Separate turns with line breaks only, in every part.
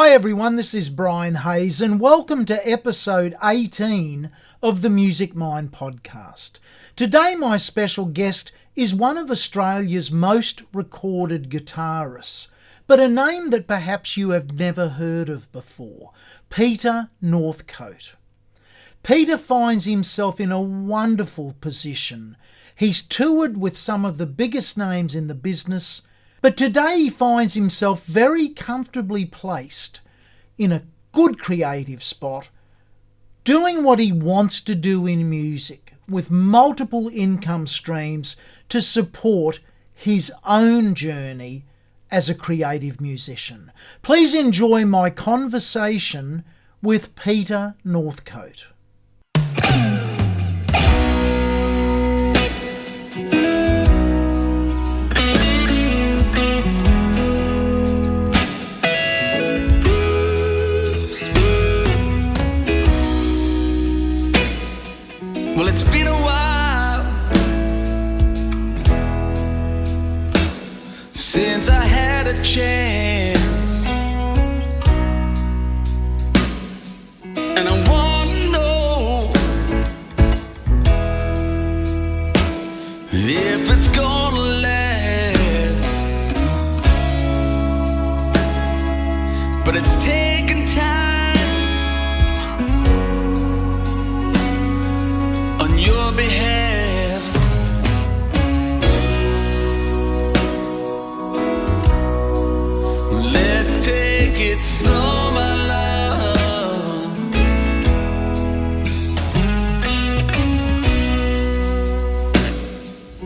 Hi everyone, this is Brian Hayes and welcome to episode 18 of the Music Mind podcast. Today my special guest is one of Australia's most recorded guitarists, but a name that perhaps you have never heard of before, Peter Northcote. Peter finds himself in a wonderful position. He's toured with some of the biggest names in the business, but today he finds himself very comfortably placed in a good creative spot, doing what he wants to do in music, with multiple income streams to support his own journey as a creative musician. Please enjoy my conversation with Peter Northcote.
Well, it's been a while since I had a chance, and I want to know if it's gonna last. But it's taken time on your behalf. Let's take it slow, my love.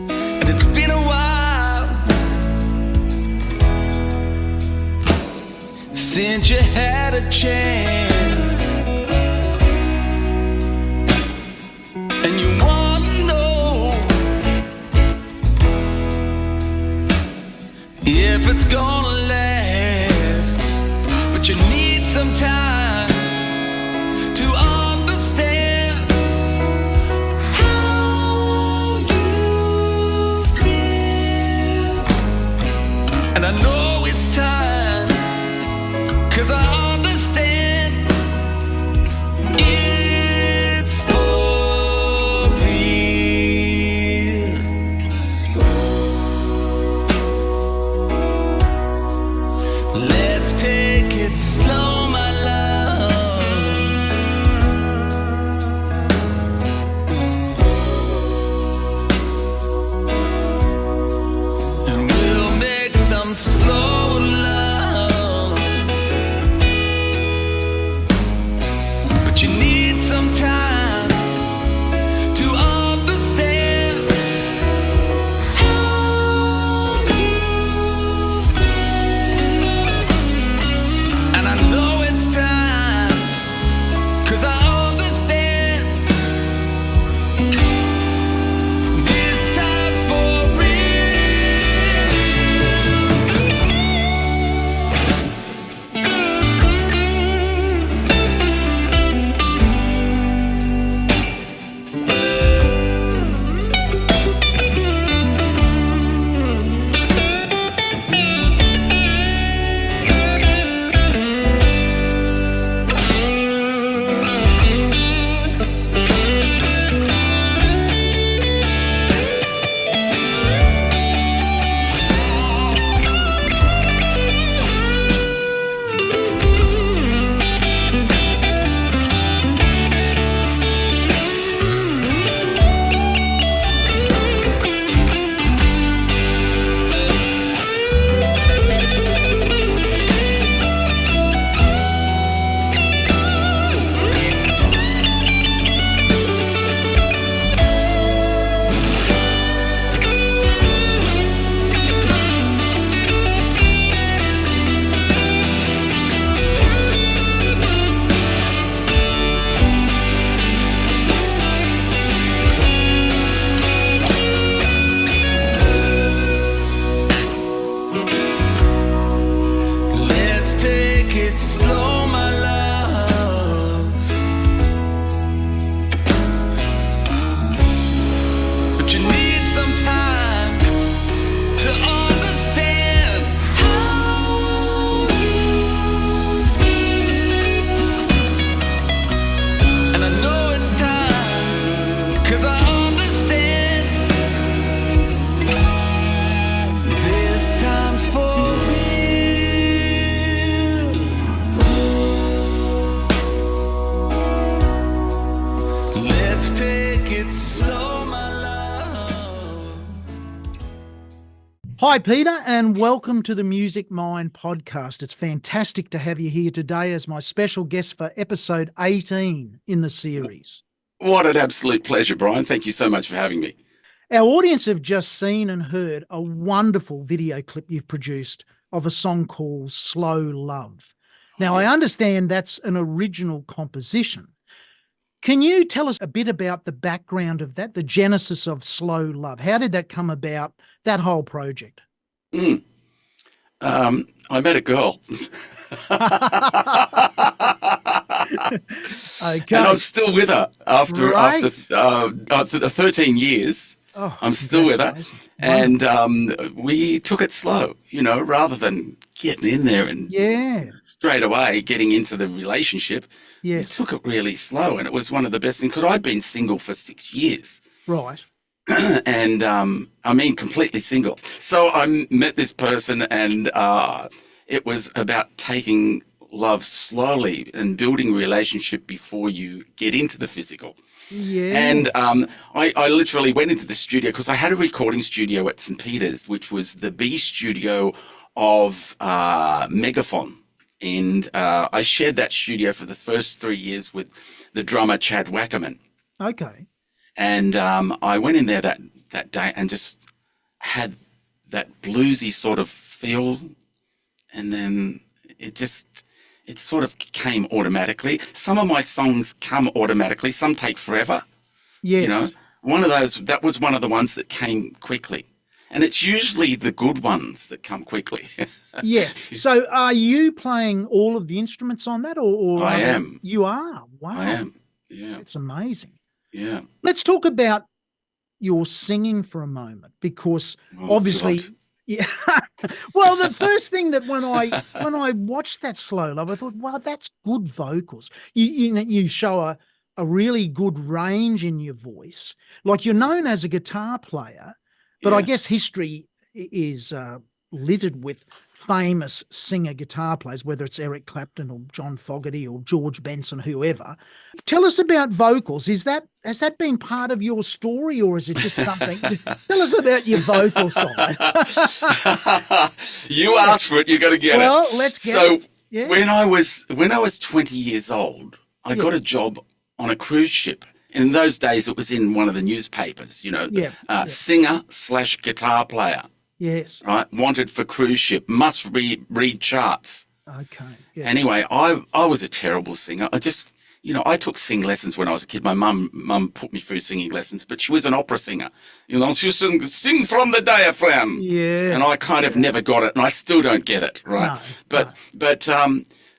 And it's been a while since you had a chance, and you want to know if it's gonna last. But you need some time to understand how you feel. And I know it's time, 'cause I understand it's for real. Let's take it slow, my love. And we'll make some slow love. But you need some time to understand how you feel. And I know it's time, 'cause I understand this time's for real. Let's take it slow, my love. But you need some time to understand how you feel.
Hi, Peter, and welcome to the Music Mind podcast. It's fantastic to have you here today as my special guest for episode 18 in the series.
What an absolute pleasure, Brian. Thank you so much for having me.
Our audience have just seen and heard a wonderful video clip you've produced of a song called Slow Love. Now, I understand that's an original composition. Can you tell us a bit about the background of that, the genesis of Slow Love? How did that come about, that whole project?
I met a girl.
Okay.
And I'm still with her after 13 years.
Oh,
I'm still with her.
Congratulations.
And we took it slow, rather than getting in there and straight away getting into the relationship.
Yes.
We took it really slow, and it was one of the best things because I'd been single for 6 years.
Right.
And completely single. So I met this person, and it was about taking love slowly and building a relationship before you get into the physical.
Yeah.
And I literally went into the studio because I had a recording studio at St. Peter's, which was the B studio of Megaphon. And I shared that studio for the first 3 years with the drummer Chad Wackerman.
Okay. And
I went in there that day and just had that bluesy sort of feel, and then it sort of came automatically. Some of my songs come automatically, some take forever.
Yes.
That was one of the ones that came quickly. And it's usually the good ones that come quickly.
Yes. So are you playing all of the instruments on that or
I am.
You are? Wow.
I am. Yeah.
It's amazing.
Yeah.
Let's talk about your singing for a moment, because obviously,
God.
Yeah. Well, the first thing that when I watched that Slow Love, I thought, wow, that's good vocals. You show a really good range in your voice. Like, you're known as a guitar player, but I guess history is littered with famous singer guitar players, whether it's Eric Clapton or John Fogerty or George Benson, whoever. Tell us about vocals. Has that been part of your story, or is it just something? Tell us about your vocal side.
You asked for it, you got to get it.
Well, let's get it. Yeah.
When I was 20 years old, I got a job on a cruise ship. In those days, it was in one of the newspapers, singer/guitar player.
Yes.
Right. Wanted for cruise ship. Must read charts.
Okay. Yeah.
Anyway, I was a terrible singer. I just, I took sing lessons when I was a kid. My mum put me through singing lessons, but she was an opera singer. She sing from the diaphragm.
Yeah.
And I kind of never got it, and I still don't get it. Right.
No,
but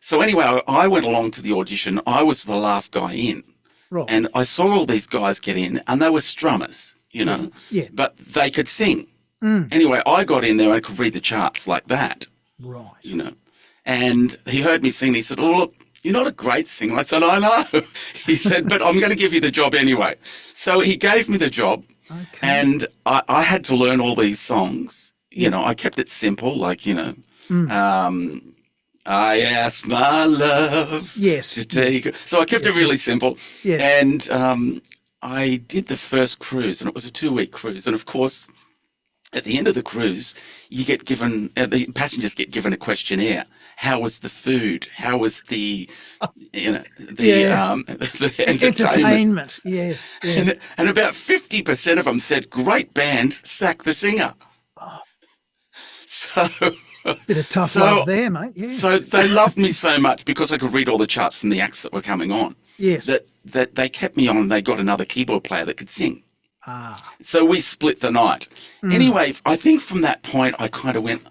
so anyway, I went along to the audition. I was the last guy in.
Right.
And I saw all these guys get in, and they were strummers,
Yeah.
but they could sing.
Mm.
Anyway, I got in there and I could read the charts like that.
Right.
And he heard me sing. And he said, "Oh, look, you're not a great singer." I said, "I know." He said, "But I'm going to give you the job anyway." So he gave me the job, and I had to learn all these songs. I kept it simple, like, I asked my love to take. So I kept it really simple.
Yes.
And I did the first cruise, and it was a 2-week cruise. And of course, at the end of the cruise, the passengers get given a questionnaire. How was the food? How was the entertainment?
Yes.
And about 50% of them said, "Great band, sack the singer."
Oh.
So
bit of tough love there, mate. Yeah.
So they loved me so much because I could read all the charts from the acts that were coming on.
Yes.
That they kept me on, and they got another keyboard player that could sing.
Ah.
So we split the night. Anyway, I think from that point I kind of went,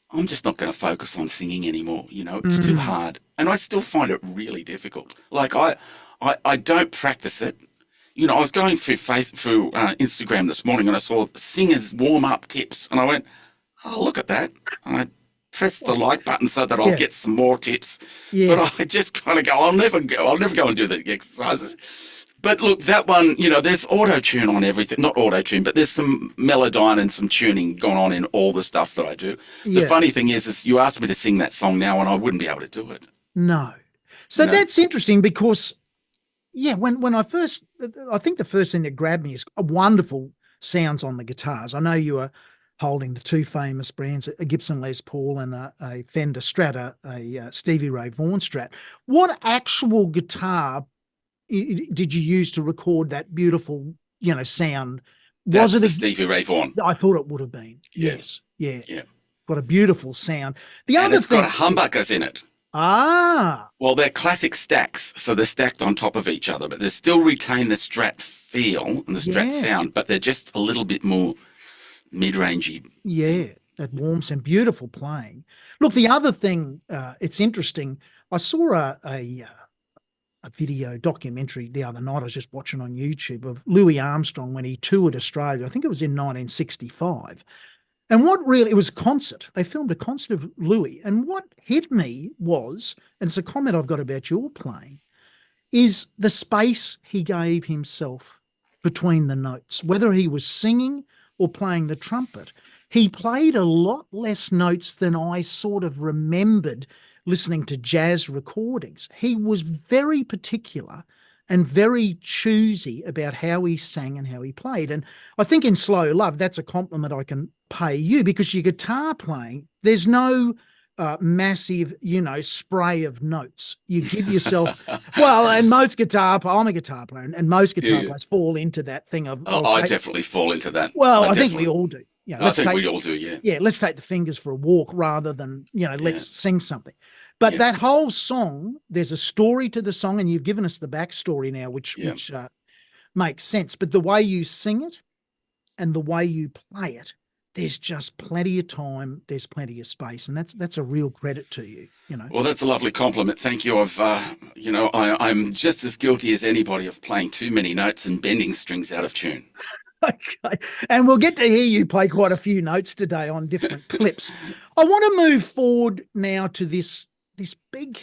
I'm just not going to focus on singing anymore. It's too hard. And I still find it really difficult. Like I don't practice it. I was going through Instagram this morning, and I saw singers warm-up tips, and I went, oh, look at that. I pressed the like button so that I'll get some more tips. Yeah. But I just kind of go, I'll never go and do the exercises. But look, that one, there's auto-tune on everything. Not auto-tune, but there's some Melodyne and some tuning going on in all the stuff that I do. The funny thing is you asked me to sing that song now, and I wouldn't be able to do it.
No. So that's interesting because, when I think the first thing that grabbed me is wonderful sounds on the guitars. I know you were holding the two famous brands, a Gibson Les Paul and a Fender Strat, a Stevie Ray Vaughan Strat. What actual guitar did you use to record that beautiful, sound?
Was it the Stevie Ray Vaughan?
I thought it would have been.
Yeah.
Yes. Yeah.
Yeah.
Got a beautiful sound.
And it's got humbuckers in it.
Ah.
Well, they're classic stacks, so they're stacked on top of each other, but they still retain the Strat feel and the Strat sound, but they're just a little bit more mid-rangey.
Yeah, that warm sound, beautiful playing. Look, the other thing, it's interesting. I saw a video documentary the other night. I was just watching on YouTube of Louis Armstrong when he toured Australia. I think it was in 1965. And it was a concert. They filmed a concert of Louis. And what hit me was, and it's a comment I've got about your playing, is the space he gave himself between the notes, whether he was singing or playing the trumpet. He played a lot less notes than I sort of remembered listening to jazz recordings. He was very particular and very choosy about how he sang and how he played. And I think in Slow Love, that's a compliment I can pay you, because your guitar playing, there's no massive, spray of notes. You give yourself, and most I'm a guitar player, and most guitar players fall into that thing of.
I definitely fall into that.
Well, I think we all do.
I think we all do, yeah.
Yeah, let's take the fingers for a walk rather than, let's sing something. But that whole song, there's a story to the song, and you've given us the backstory now, which makes sense. But the way you sing it and the way you play it, there's just plenty of time, there's plenty of space, and that's a real credit to you,
Well, that's a lovely compliment. Thank you. I'm just as guilty as anybody of playing too many notes and bending strings out of tune.
Okay. And we'll get to hear you play quite a few notes today on different clips. I want to move forward now to this big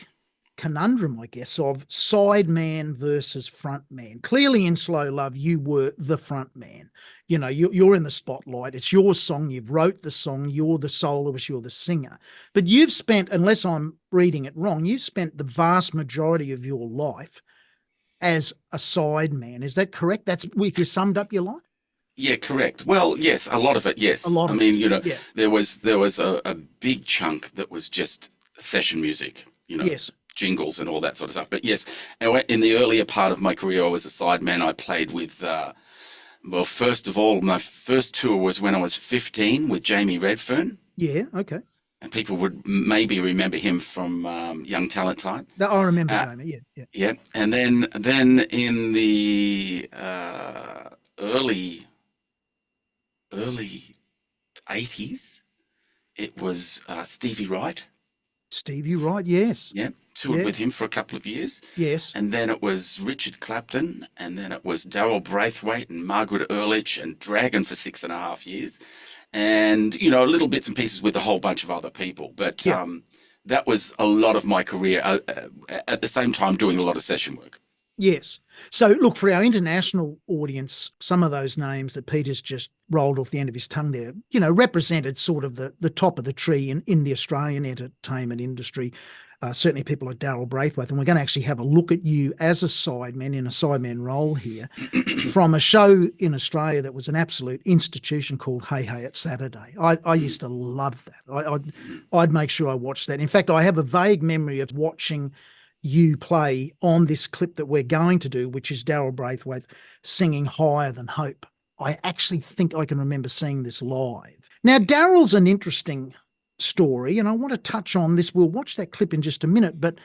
conundrum, I guess, of side man versus front man. Clearly in Slow Love, you were the front man. You're in the spotlight. It's your song. You've wrote the song. You're the soloist. You're the singer. But you've spent, unless I'm reading it wrong, you've spent the vast majority of your life as a side man. Is that correct? That's if you summed up your life?
Yeah, correct. Well, yes, a lot of it, yes. There was a big chunk that was just session music,
yes.
Jingles and all that sort of stuff. But yes, in the earlier part of my career, I was a sideman. I played with, first of all, my first tour was when I was 15 with Jamie Redfern.
Yeah, okay.
And people would maybe remember him from Young Talent Time.
I remember Jamie, yeah.
Yeah, and then in the early 80s, it was Stevie Wright.
Stevie Wright, yes.
Yeah, toured with him for a couple of years.
Yes.
And then it was Richard Clapton, and then it was Darryl Braithwaite and Margaret Urlich and Dragon for 6.5 years. And, little bits and pieces with a whole bunch of other people. But that was a lot of my career, at the same time doing a lot of session work.
Yes. So, look, for our international audience, some of those names that Peter's just rolled off the end of his tongue there, represented sort of the top of the tree in the Australian entertainment industry. Certainly people like Darryl Braithwaite. And we're going to actually have a look at you as a sideman in a sideman role here from a show in Australia that was an absolute institution called Hey Hey It's Saturday. I used to love that. I'd make sure I watched that. In fact, I have a vague memory of watching you play on this clip that we're going to do, which is Darryl Braithwaite singing Higher Than Hope. I actually think I can remember seeing this live. Now, Darryl's an interesting story, and I want to touch on this. We'll watch that clip in just a minute, but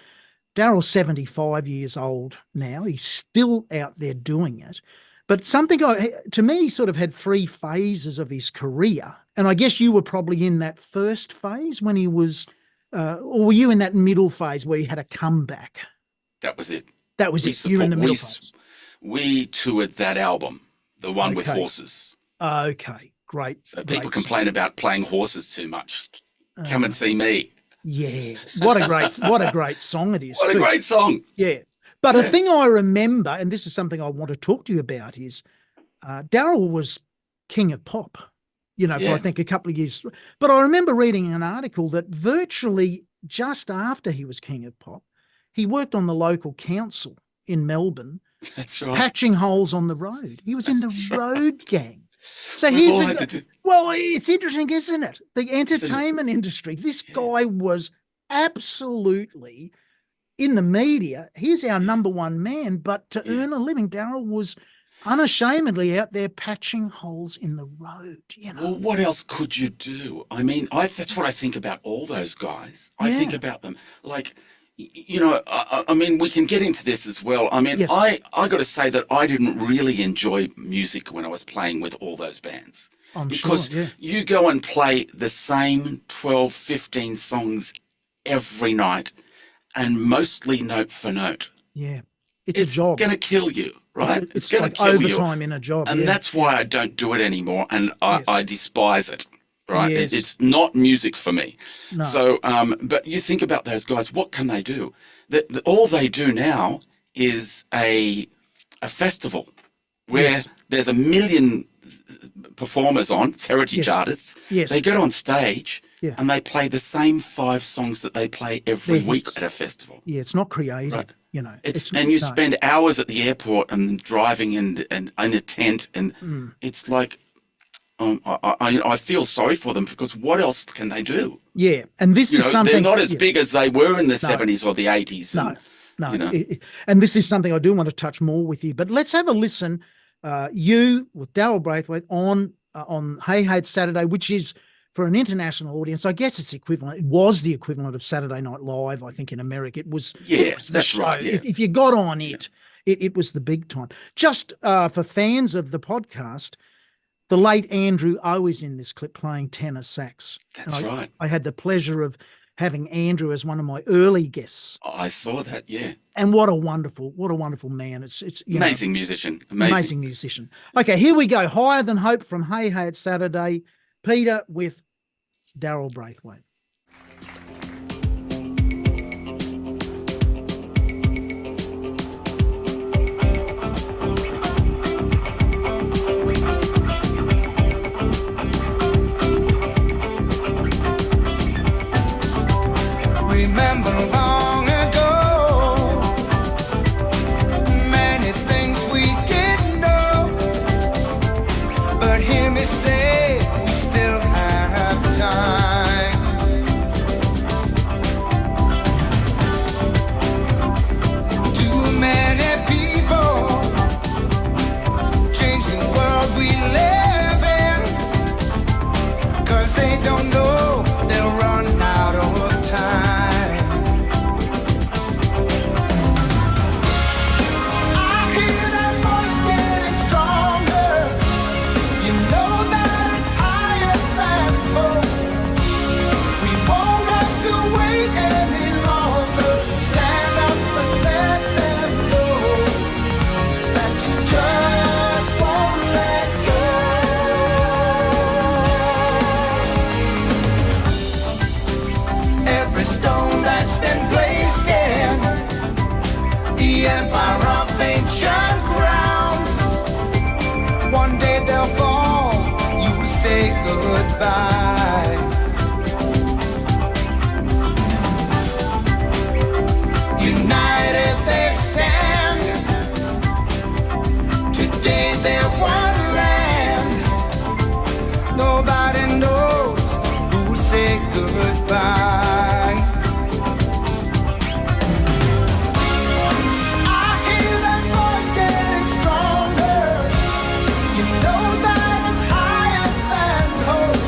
Darryl's 75 years old now. He's still out there doing it. But something, to me, he sort of had three phases of his career. And I guess you were probably in that first phase when he was... or were you in that middle phase where he had a comeback?
That was it.
That was it. You were in the middle phase.
We toured that album, the one with horses.
Okay, great.
So people complain about playing horses too much. Come and see me.
Yeah, what a great song it is.
What a great song.
Yeah, but a thing I remember, and this is something I want to talk to you about, is Darryl was king of pop. For I think a couple of years. But I remember reading an article that virtually just after he was king of pop, he worked on the local council in Melbourne.
That's right.
Patching holes on the road. He was in the road gang. So Well, it's interesting, isn't it? The entertainment industry. This guy was absolutely in the media. He's our number one man, but to earn a living, Darryl was unashamedly out there patching holes in the road.
Well, what else could you do? I mean, that's what I think about all those guys. I think about them like, I mean, we can get into this as well. I mean, I got to say that I didn't really enjoy music when I was playing with all those bands. Because you go and play the same 12, 15 songs every night and mostly note for note.
Yeah. It's a job.
It's going to kill you, right?
It's going to kill overtime in a job.
And that's why I don't do it anymore. And I despise it, right?
Yes.
It's not music for me.
No.
So, but you think about those guys, what can they do? All they do now is a festival where there's 1 million performers on, it's heritage artists.
Yes.
They get on stage and they play the same 5 songs that they play every week at a festival.
Yeah, it's not creative.
Right.
You
spend hours at the airport and driving and in a tent, and it's like I feel sorry for them because what else can they do?
Yeah, and this is something
they're not as big as they were in the 70s or the 80s.
And this is something I do want to touch more with you. But let's have a listen. You with Darryl Braithwaite on Hey Hey It's Saturday, which is for an international audience. I guess it's equivalent. It was the equivalent of Saturday Night Live, I think, in America. It was the show.
Right. Yeah.
If you got on it was the big time. Just for fans of the podcast, the late Andrew O is in this clip playing tenor sax.
That's right.
I had the pleasure of having Andrew as one of my early guests.
I saw that, yeah.
And what a wonderful man. It's
amazing musician.
Amazing musician. Okay, here we go. Higher Than Hope from Hey Hey It's Saturday. Peter with Darryl Braithwaite.
Remember long ago, many things we didn't know, but hear me say we still have time. Too many people change the world we live in, 'cause they don't know they'll run out of time. Goodbye. United they stand. Today they're one land. Nobody knows who'll say goodbye. I hear that voice getting stronger. You know that it's higher than hope.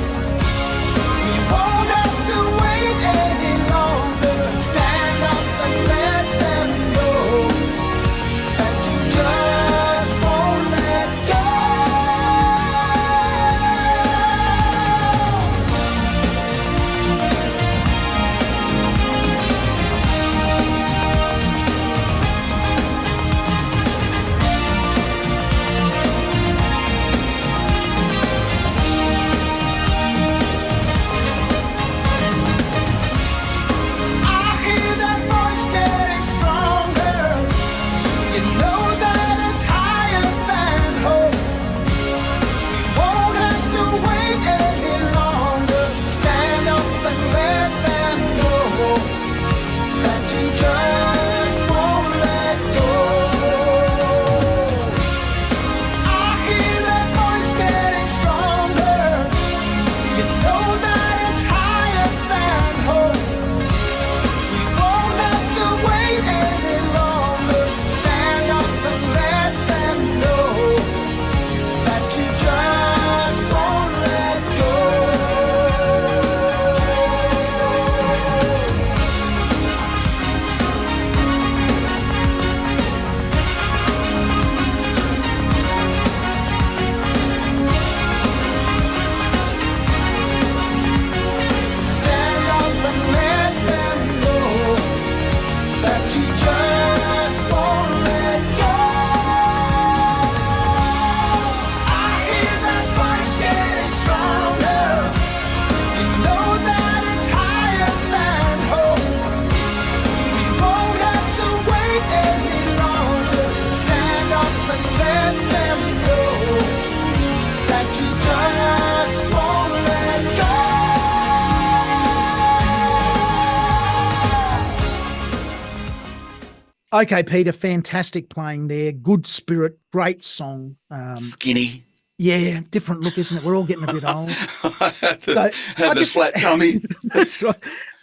Okay, Peter, fantastic playing there. Good spirit, great song.
Skinny.
Yeah, different look, isn't it? We're all getting a bit old.
the flat tummy.
That's right.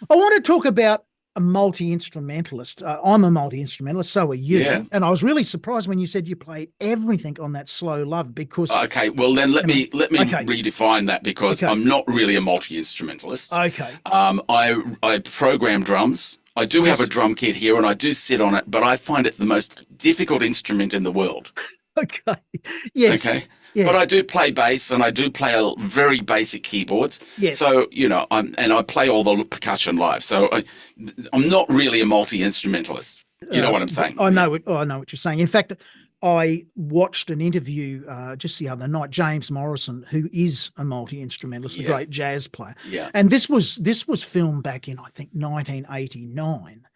I want to talk about a multi-instrumentalist. I'm a multi-instrumentalist, so are you.
Yeah.
And I was really surprised when you said you played everything on that Slow Love because...
Okay, well then let me
Okay.
redefine that because
Okay.
I'm not really a multi-instrumentalist.
Okay.
I program drums. I do have a drum kit here and I do sit on it, but I find it the most difficult instrument in the world.
Okay. Yes.
Okay.
Yeah.
But I do play bass and I do play a very basic keyboard.
Yes.
So, I play all the percussion live. So I'm not really a multi-instrumentalist. You know what I'm saying?
I know what you're saying. In fact, I watched an interview just the other night, James Morrison, who is a multi-instrumentalist, a great jazz player.
Yeah.
And this was filmed back in, I think, 1989.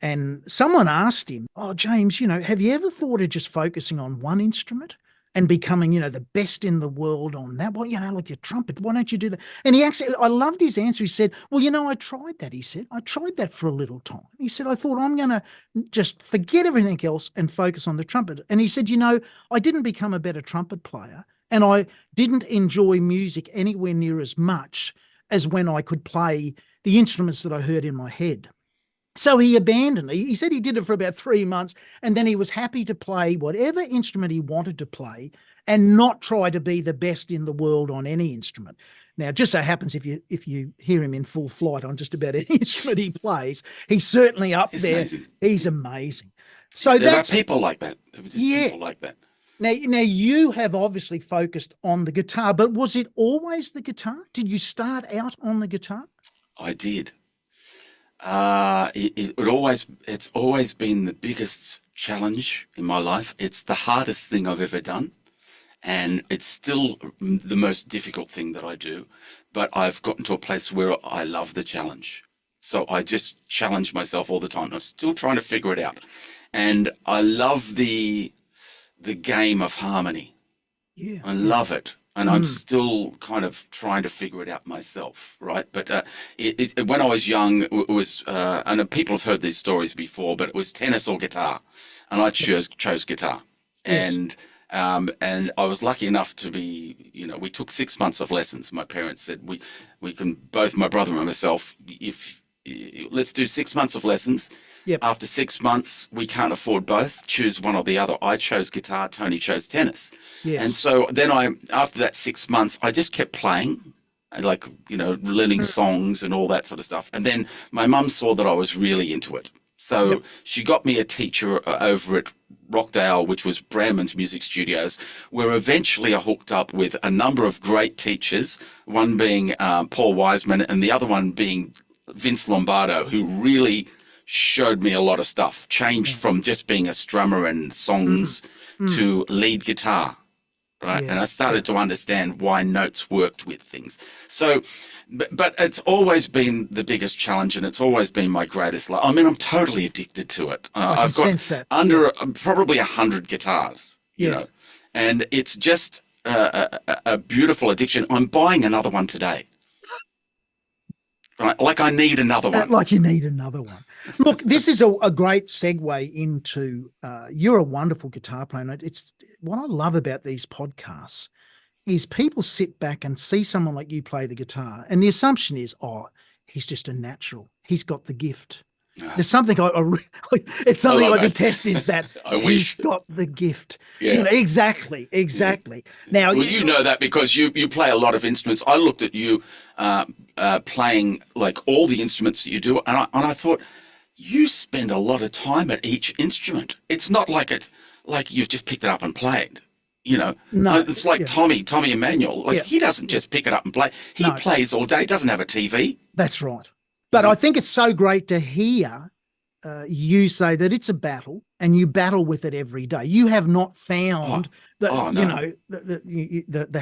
And someone asked him, "Oh, James, have you ever thought of just focusing on one instrument and becoming, the best in the world on that? Well, like your trumpet, why don't you do that?" And I loved his answer. He said, "Well, I tried that." He said, "I tried that for a little time." He said, "I thought I'm going to just forget everything else and focus on the trumpet." And he said, "I didn't become a better trumpet player and I didn't enjoy music anywhere near as much as when I could play the instruments that I heard in my head." So he abandoned it. He said he did it for about 3 months and then he was happy to play whatever instrument he wanted to play and not try to be the best in the world on any instrument. Now, it just so happens if you hear him in full flight on just about any instrument he plays, he's certainly up there.
Amazing.
He's amazing. So
There
that's
are people like that. There are just people like that.
Now you have obviously focused on the guitar, but was it always the guitar? Did you start out on the guitar?
I did. It's always been the biggest challenge in my life. It's the hardest thing I've ever done. And it's still the most difficult thing that I do. But I've gotten to a place where I love the challenge. So I just challenge myself all the time. I'm still trying to figure it out. And I love the game of harmony.
Yeah.
I love it. And I'm still kind of trying to figure it out myself, right? But when I was young, it was, and people have heard these stories before, but it was tennis or guitar, and I chose guitar.
Yes.
And I was lucky enough to be, we took 6 months of lessons. My parents said we can both, my brother and myself, let's do 6 months of lessons.
Yep.
After 6 months, we can't afford both. Choose one or the other. I chose guitar. Tony chose tennis.
Yes.
And so then after that 6 months, I just kept playing, learning songs and all that sort of stuff. And then my mum saw that I was really into it. So she got me a teacher over at Rockdale, which was Brandman's Music Studios, where eventually I hooked up with a number of great teachers, one being Paul Wiseman and the other one being Vince Lombardo, who really showed me a lot of stuff, changed from just being a strummer and songs to lead guitar, right?
Yeah.
And I started to understand why notes worked with things. So, but it's always been the biggest challenge and it's always been my greatest love. I mean, I'm totally addicted to it. I've got
sense that.
under probably 100 guitars,
Yes.
and it's just a beautiful addiction. I'm buying another one today. Right, like I need another one.
Like you need another one. Look, this is a great segue into you're a wonderful guitar player. And it's what I love about these podcasts is people sit back and see someone like you play the guitar, and the assumption is, oh, he's just a natural. He's got the gift. There's something it's something I detest is that he's got the gift.
Yeah.
Exactly. Now,
Well, you know that because you play a lot of instruments. I looked at you playing like all the instruments that you do, and I thought you spend a lot of time at each instrument. It's not like you've just picked it up and played.
No,
it's like Tommy Emmanuel. He doesn't just pick it up and play. He plays all day. Doesn't have a TV.
That's right. But I think it's so great to hear you say that it's a battle and you battle with it every day. You have not found the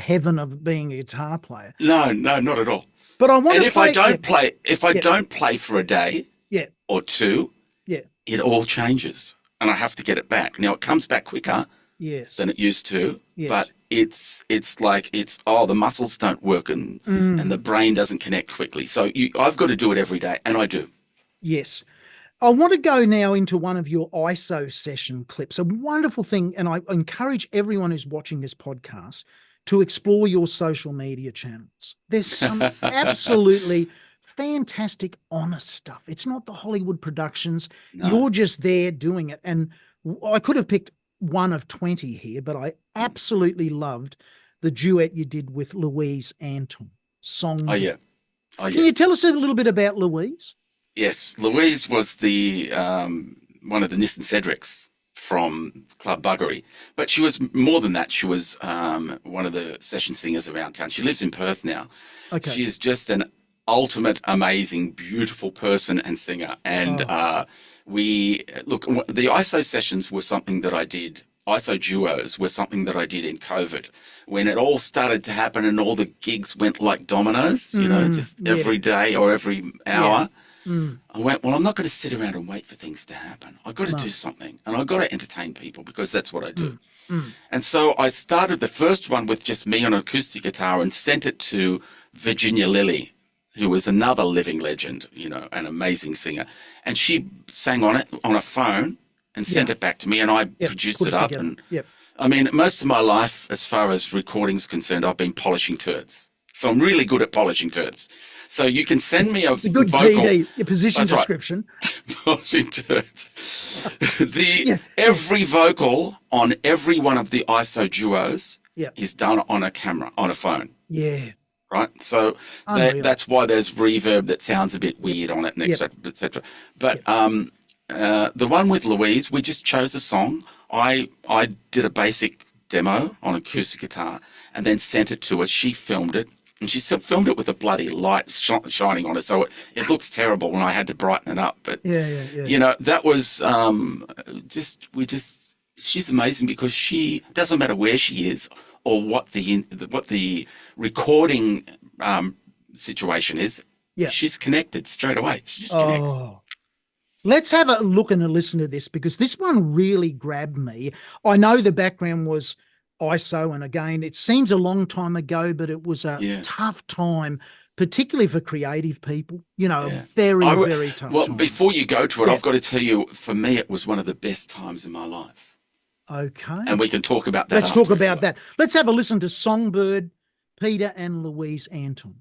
heaven of being a guitar player.
No, not at all.
But I want
and
to
if I don't play for a day or two,
yeah,
it all changes and I have to get it back. Now it comes back quicker than it used to, but it's like the muscles don't work and the brain doesn't connect quickly. So I've got to do it every day, and I do.
Yes. I want to go now into one of your ISO session clips, a wonderful thing, and I encourage everyone who's watching this podcast to explore your social media channels. There's some absolutely fantastic, honest stuff. It's not the Hollywood productions.
No.
You're just there doing it. And I could have picked one of 20 here, but I absolutely loved the duet you did with Louise Anton, Song.
Oh, yeah. Oh,
Can you tell us a little bit about Louise?
Yes, Louise was the one of the Nissan Cedrics from Club Buggery, but she was more than that. She was one of the session singers around town. She lives in Perth now.
Okay.
She is just an ultimate, amazing, beautiful person and singer. And the ISO sessions were something that I did. ISO duos were something that I did in COVID when it all started to happen and all the gigs went like dominoes, just every day or every hour.
Yeah.
I went, well, I'm not going to sit around and wait for things to happen. I've got to do something, and I've got to entertain people because that's what I do. And so I started the first one with just me on an acoustic guitar and sent it to Virginia Lilly, who was another living legend, an amazing singer. And she sang on it on a phone and sent it back to me, and I produced it up. And I mean, most of my life, as far as recording's concerned, I've been polishing turds. So I'm really good at polishing turds. So you can send me
It's a good
vocal.
PD, your position
That's right.
description.
Polishing turds. Every vocal on every one of the ISO duos is done on a camera, on a phone.
Yeah.
Right? So that's why there's reverb that sounds a bit weird on it, and et cetera. But the one with Louise, we just chose a song. I did a basic demo on acoustic guitar and then sent it to her. She filmed it, and she filmed it with a bloody light shining on it, so it looks terrible, and I had to brighten it up. But that was she's amazing because she doesn't matter where she is or what the recording situation is. Yeah, she's connected straight away. She just connects.
Let's have a look and a listen to this because this one really grabbed me. I know the background was ISO, and again, it seems a long time ago, but it was a tough time, particularly for creative people. A very tough time.
Well, before you go to it, I've got to tell you, for me, it was one of the best times in my life.
Okay.
And we can talk about that.
Let's talk about that. Let's have a listen to Songbird, Peter and Louise Anton.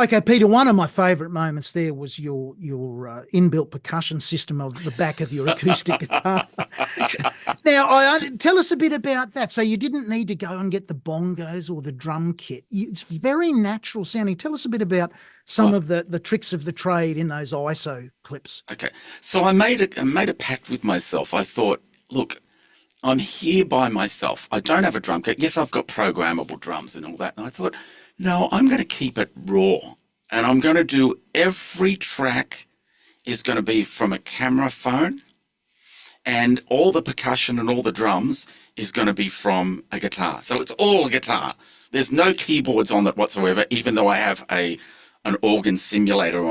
Okay, Peter, one of my favourite moments there was your inbuilt percussion system of the back of your acoustic guitar. Now, tell us a bit about that. So you didn't need to go and get the bongos or the drum kit. It's very natural sounding. Tell us a bit about some of the tricks of the trade in those ISO clips.
Okay, so I made a pact with myself. I thought, look, I'm here by myself. I don't have a drum kit. Yes, I've got programmable drums and all that. And I thought, no, I'm going to keep it raw. And I'm going to do every track is going to be from a camera phone. And all the percussion and all the drums is going to be from a guitar. So it's all guitar. There's no keyboards on it whatsoever, even though I have an organ simulator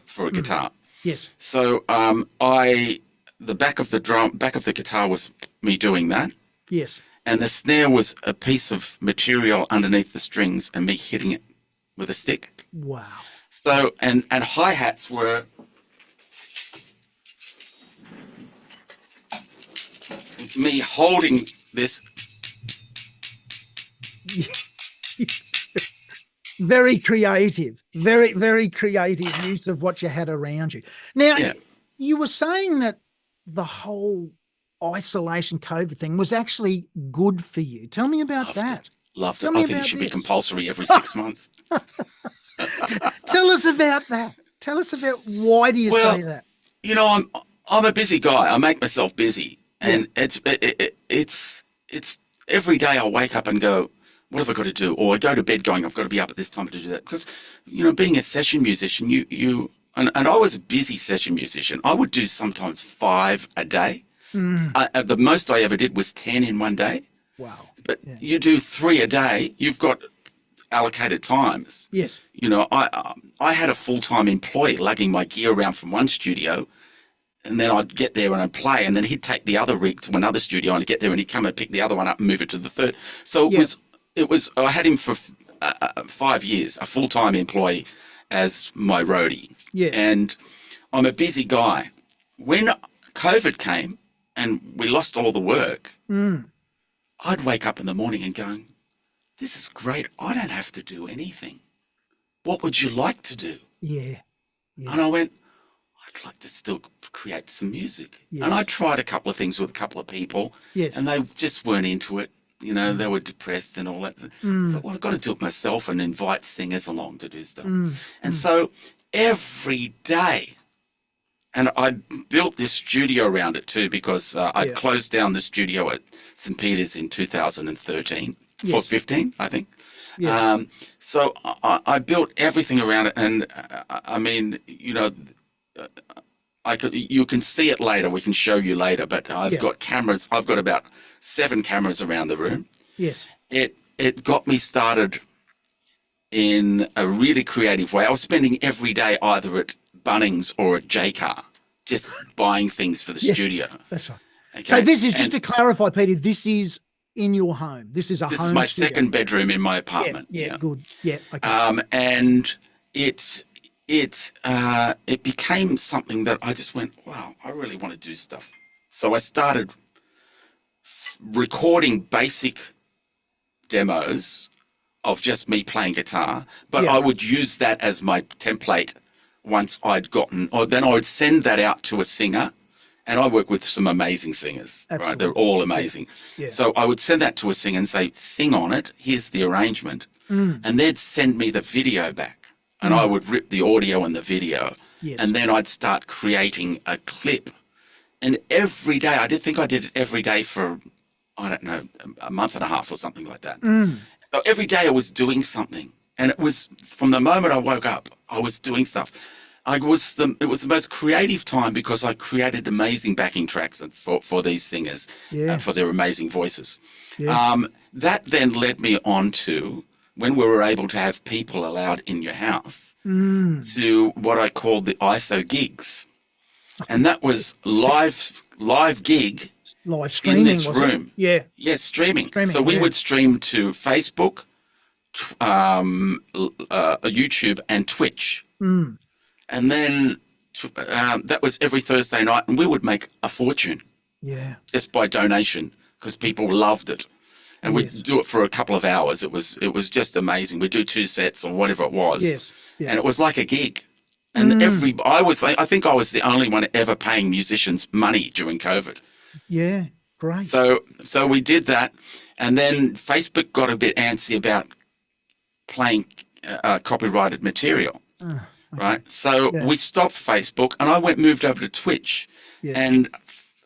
for a guitar.
Yes.
So the back of the guitar was me doing that.
Yes.
And the snare was a piece of material underneath the strings and me hitting it with a stick.
Wow.
So and hi-hats were me holding this.
Very creative, very, very creative use of what you had around you. Now, you were saying that the whole isolation COVID thing was actually good for you. Tell me about that.
Loved it. I think it should be compulsory every 6 months.
Tell us about that. Tell us about why do you say that?
You know, I'm a busy guy. I make myself busy, and it's every day I wake up and go, what have I got to do? Or I go to bed going, I've got to be up at this time to do that. Because, you know, being a session musician, and I was a busy session musician. I would do sometimes 5 a day. The most I ever did was 10 in one day.
Wow.
But you do 3 a day, you've got allocated times.
Yes.
You know, I had a full-time employee lugging my gear around from one studio, and then I'd get there and I'd play, and then he'd take the other rig to another studio, and I'd get there and he'd come and pick the other one up and move it to the third. So it was I had him for 5 years, a full-time employee as my roadie.
Yes.
And I'm a busy guy. When COVID came and we lost all the work, I'd wake up in the morning and going, this is great. I don't have to do anything. What would you like to do?
Yeah.
And I went, I'd like to still create some music.
Yes.
And I tried a couple of things with a couple of people.
Yes.
And they just weren't into it. You know, they were depressed and all that. I thought, well, I've got to do it myself and invite singers along to do stuff. And so every day, and I built this studio around it too, because I closed down the studio at St. Peter's in 2013, for 15, I think. Yeah. So I built everything around it. And I mean, you know, you can see it later. We can show you later, but I've got cameras. I've got about 7 cameras around the room.
Yes.
It got me started in a really creative way. I was spending every day either at Bunnings or at J-Car, just buying things for the studio.
That's right.
Okay?
So this is, just to clarify, Peter, this is in your home. This is
This
home
is my
studio.
second bedroom in my apartment.
Yeah, good. Yeah, okay.
And it became something that I just went, wow, I really want to do stuff. So I started recording basic demos of just me playing guitar, but I would use that as my template once I'd gotten, or then I would send that out to a singer, and I work with some amazing singers, right? They're all amazing. Yeah. So I would send that to a singer and say, sing on it, here's the arrangement, and they'd send me the video back, and I would rip the audio and the video, and then I'd start creating a clip. And every day, I did it every day for, I don't know, a month and a half or something like that. So every day I was doing something. And it was, from the moment I woke up, I was doing stuff. It was the most creative time because I created amazing backing tracks for these singers, for their amazing voices. Yeah. That then led me on to, when we were able to have people allowed in your house, to what I called the ISO gigs. And that was live gig
streaming
in this room.
Yeah.
Yes, streaming. So we would stream to Facebook, YouTube and Twitch. And then that was every Thursday night, and we would make a fortune. Yeah. Just by donation, because people loved it. and we'd do it for a couple of hours. It was just amazing. We'd do 2 sets or whatever it was.
Yes. Yeah.
And it was like a gig. And I think I was the only one ever paying musicians money during COVID.
Yeah, great.
So we did that, and then Facebook got a bit antsy about playing copyrighted material, right? So we stopped Facebook, and I moved over to Twitch, and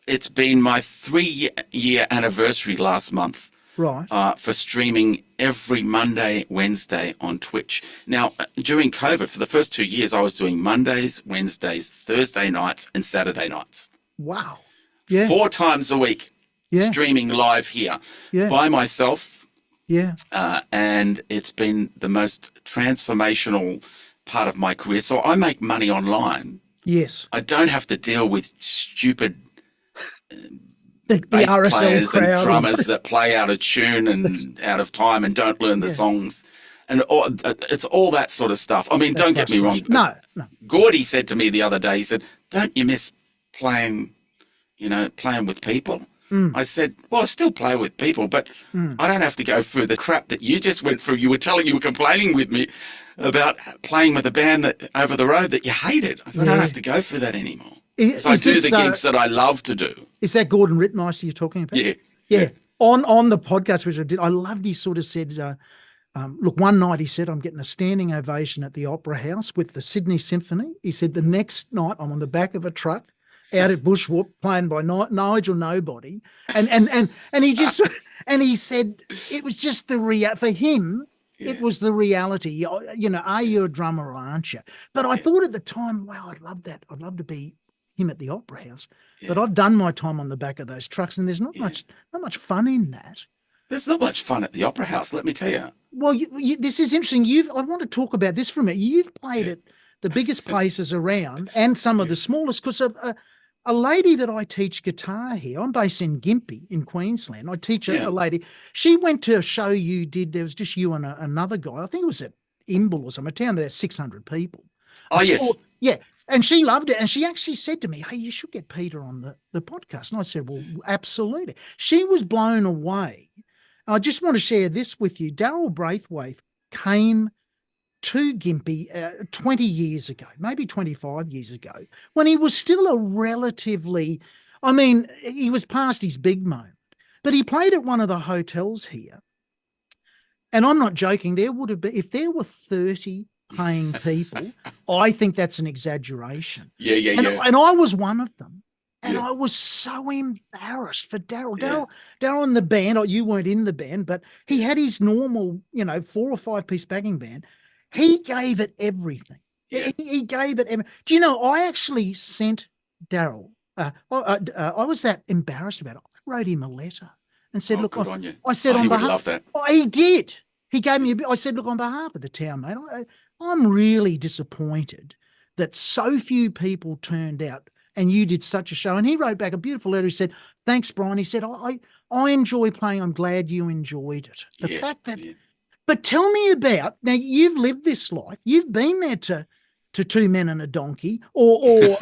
it's been my 3-year anniversary last month.
Right.
For streaming every Monday, Wednesday on Twitch. Now, during COVID, for the first 2 years, I was doing Mondays, Wednesdays, Thursday nights, and Saturday nights.
Wow. Yeah.
4 times a week, streaming live here by myself.
Yeah.
And it's been the most transformational part of my career. So I make money online.
Yes.
I don't have to deal with stupid
the
bass
RSL
players
crowd
and drummers that play out of tune and out of time and don't learn the songs. And it's all that sort of stuff. I mean, don't get me wrong.
No.
Gordy said to me the other day, he said, don't you miss playing with people? I said, well, I still play with people, but I don't have to go through the crap that you just went through. You were complaining with me about playing with a band that over the road that you hated. I said, I don't have to go through that anymore. I do the gigs that I love to do.
Is that Gordon Rittmeister you're talking about?
Yeah.
On the podcast, which I did, I loved he sort of said, look, one night he said, I'm getting a standing ovation at the Opera House with the Sydney Symphony. He said, the next night I'm on the back of a truck out at Bushwhoop playing by Nigel Nobody. And he just, and he said, it was just for him, it was the reality. Are you a drummer or aren't you? But I thought at the time, wow, I'd love that. I'd love to be him at the Opera House. But I've done my time on the back of those trucks, and there's not much fun in that.
There's not much fun at the Opera House, let me tell you.
Well, this is interesting. I want to talk about this for a minute. You've played at the biggest places around and some of the smallest, because a lady that I teach guitar here, I'm based in Gympie in Queensland. I teach a lady. She went to a show you did. There was just you and another guy. I think it was at Imbil or some, a town that has 600 people.
Oh, yes.
Yeah. And she loved it. And she actually said to me, hey, you should get Peter on the podcast. And I said, well, absolutely. She was blown away. I just want to share this with you. Darryl Braithwaite came to Gympie 20 years ago, maybe 25 years ago, when he was still a relatively, he was past his big moment, but he played at one of the hotels here. And I'm not joking, there would have been, if there were 30 paying people, I think that's an exaggeration.
Yeah.
And I was one of them. And I was so embarrassed for Darryl. Darryl in the band, or you weren't in the band, but he had his normal, 4 or 5 piece backing band. He gave it everything. Yeah. He gave it everything. Do you know, I actually sent Darryl, I was that embarrassed about it. I wrote him a letter and said, look,
good on you.
I said,
he
on
would
behalf,
love that.
He did. He gave me I said, look, on behalf of the town, mate, I'm really disappointed that so few people turned out and you did such a show. And he wrote back a beautiful letter. He said, thanks, Brian. He said, I enjoy playing. I'm glad you enjoyed it. The fact that, but tell me about, now you've lived this life. You've been there to 2 men and a donkey or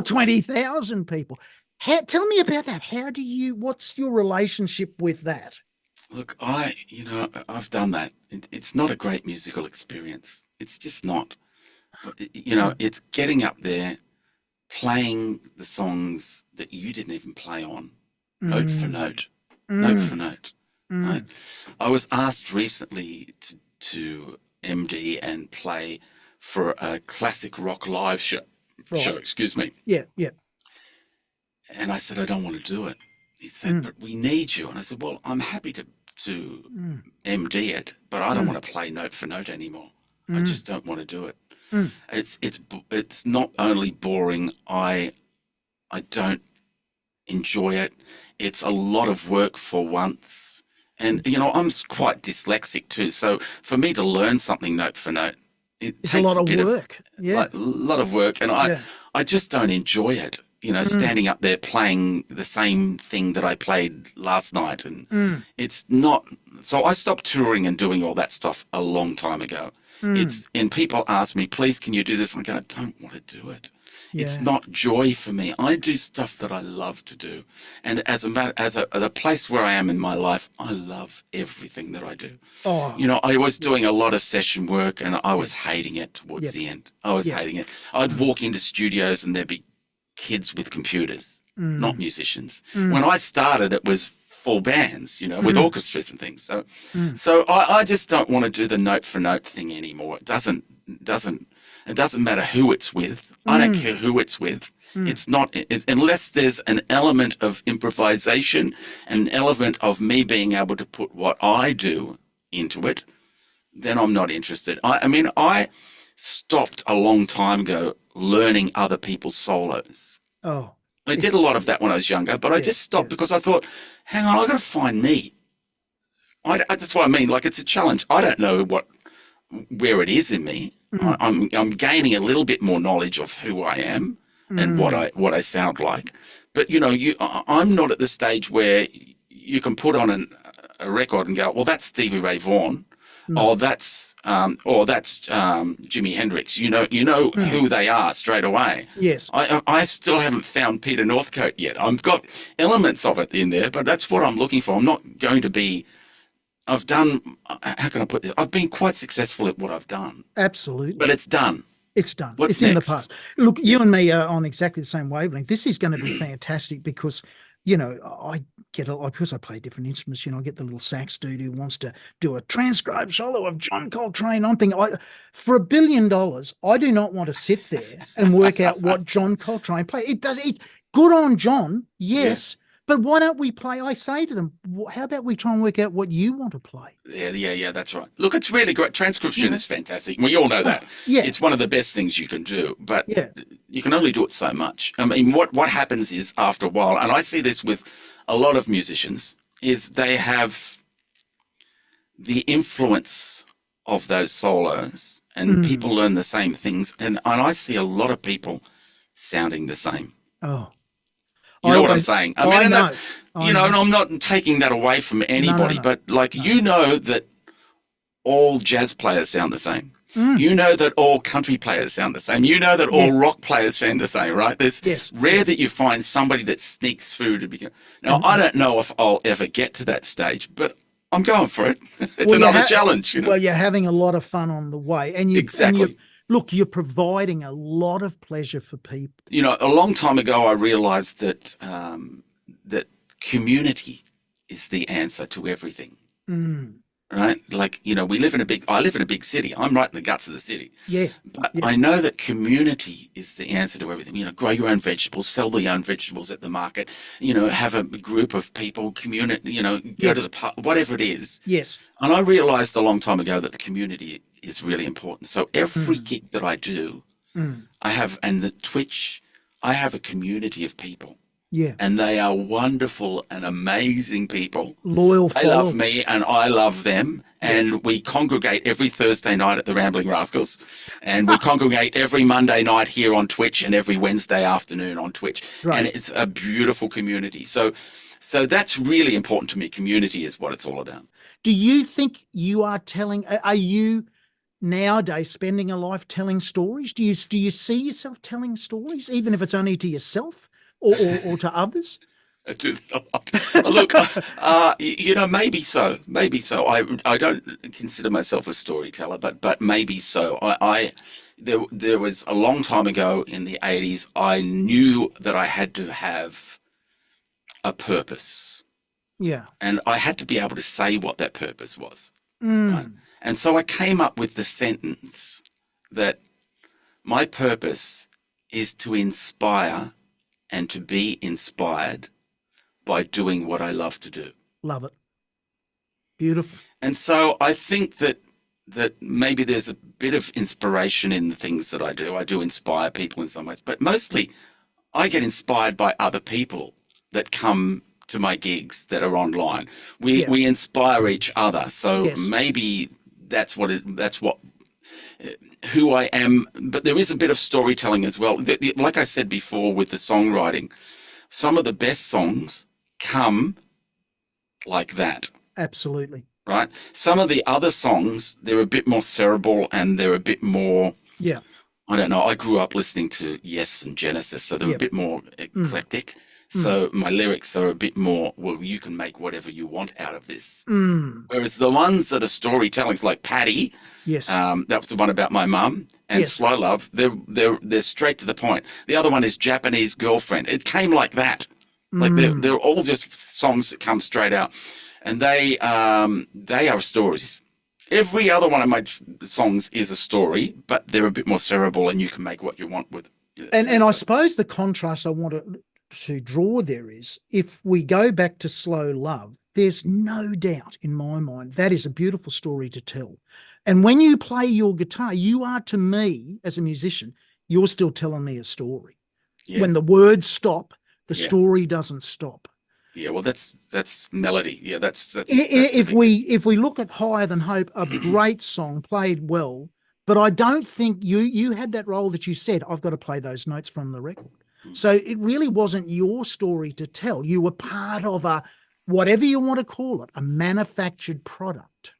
20,000 people. Tell me about that. What's your relationship with that?
Look, I've done that. It's not a great musical experience. It's just not. It's getting up there, playing the songs that you didn't even play on, note for note. Right? I was asked recently to MD and play for a classic rock live show. Excuse me.
Yeah.
And I said, I don't want to do it. He said, but we need you. And I said, well, I'm happy to MD it, but I don't want to play note for note anymore. I just don't want to do it. It's not only boring, I don't enjoy it. It's a lot of work for once. And, I'm quite dyslexic too. So for me to learn something note for note, it's
a lot of work.
A lot of work. And I just don't enjoy it. Standing up there playing the same thing that I played last night. And it's not, so I stopped touring and doing all that stuff a long time ago. And people ask me, please, can you do this? I go, I don't want to do it. It's
Yeah.
not joy for me. I do stuff that I love to do. And as the place where I am in my life, I love everything that I do.
Oh,
You know, I was doing a lot of session work and I was hating it towards
Yep.
the end. I was
Yep.
hating it. I'd walk into studios and there'd be kids with computers, not musicians. When I started, it was full bands, you know, with orchestras and things. So I just don't want to do the note for note thing anymore. It doesn't matter who it's with. I don't care who it's with. It's not unless there's an element of improvisation, an element of me being able to put what I do into it, then I'm not interested. I mean, I stopped a long time ago learning other people's solos.
oh,
I did a lot of that when I was younger, but I just stopped because I thought, hang on, I've got to find me. That's what I mean. Like, it's a challenge. I don't know where it is in me. I'm gaining a little bit more knowledge of who I am and what I sound like. But, you know, I'm not at the stage where you can put on a record and go, well, that's Stevie Ray Vaughan. Or that's Jimi Hendrix. You know who they are straight away.
yes.
I still haven't found Peter Northcote yet. I've got elements of it in there, but that's what I'm looking for. I'm not going to be. How can I put this? I've been quite successful at what I've done,
Absolutely.
but it's done.
It's done.
What's
it's in
next?
the past. Look, you and me are on exactly the same wavelength. This is going to be fantastic because, you know, because I play different instruments, you know, I get the little sax dude who wants to do a transcribed solo of John Coltrane. I'm thinking, for $1 billion, I do not want to sit there and work out what John Coltrane played. Good on John, yes.
Yeah.
But why don't we play? I say to them, how about we try and work out what you want to play?
Yeah, that's right. Look, it's really great. Transcription is fantastic. We all know that.
Yeah.
It's one of the best things you can do, but
Yeah.
you can only do it so much. I mean, what happens is after a while, and I see this with a lot of musicians, is they have the influence of those solos and people learn the same things. And I see a lot of people sounding the same.
Oh.
You know what I'm saying? I mean,
I
and
know.
that's, you know, and I'm not taking that away from anybody,
no.
but like, you know that all jazz players sound the same. You know that all country players sound the same. You know that all rock players sound the same, right? It's rare that you find somebody that sneaks through to begin. Now, I don't know if I'll ever get to that stage, but I'm going for it. It's another challenge, you know?
Well, you're having a lot of fun on the way. And
Exactly.
Look, you're providing a lot of pleasure for people.
You know, a long time ago, I realized that that community is the answer to everything. Right? Like, you know, I live in a big city. I'm right in the guts of the city.
Yeah.
But I know that community is the answer to everything. You know, grow your own vegetables, sell your own vegetables at the market, you know, have a group of people, community, you know, go to the pub, whatever it is.
Yes.
And I realized a long time ago that the community is really important. So every gig that I do, I have, and the Twitch, I have a community of people.
Yeah.
And they are wonderful and amazing people.
Loyal
They
followers.
love me and I love them. And we congregate every Thursday night at the Rambling Rascals. And we congregate every Monday night here on Twitch and every Wednesday afternoon on Twitch.
Right.
And it's a beautiful community. So that's really important to me. Community is what it's all about.
Do you think are you nowadays spending a life telling stories? Do you see yourself telling stories, even if it's only to yourself or to others?
I do not. Look, you know, maybe so. I don't consider myself a storyteller, but maybe so. There was a long time ago in the 80s, I knew that I had to have a purpose.
Yeah.
And I had to be able to say what that purpose was. Right? And so I came up with the sentence that my purpose is to inspire and to be inspired by doing what I love to do.
Love it. Beautiful.
And so I think that maybe there's a bit of inspiration in the things that I do. I do inspire people in some ways, but mostly I get inspired by other people that come to my gigs that are online. We inspire each other. So maybe that's who I am. But there is a bit of storytelling as well. Like I said before with the songwriting, some of the best songs come like that.
Absolutely.
Right? Some of the other songs, they're a bit more cerebral and they're a bit more,
Yeah.
I don't know. I grew up listening to Yes and Genesis, so they're a bit more eclectic. So my lyrics are a bit more, well, you can make whatever you want out of this. Whereas the ones that are storytellings, like Patty, that was the one about my mum, and Slow Love, they're straight to the point. The other one is Japanese Girlfriend. It came like that. Like they're all just songs that come straight out, and they are stories. Every other one of my songs is a story, but they're a bit more cerebral, and you can make what you want with it.
And I suppose the contrast I want to draw there is, if we go back to Slow Love, there's no doubt in my mind that is a beautiful story to tell. And when you play your guitar, you are, to me as a musician, you're still telling me a story. Yeah. When the words stop, the story doesn't stop.
Yeah, well, that's melody. Yeah, that's
if we look at Higher Than Hope, a great song, played well, but I don't think you had that role that you said, I've got to play those notes from the record. So it really wasn't your story to tell. You were part of a, whatever you want to call it, a manufactured product.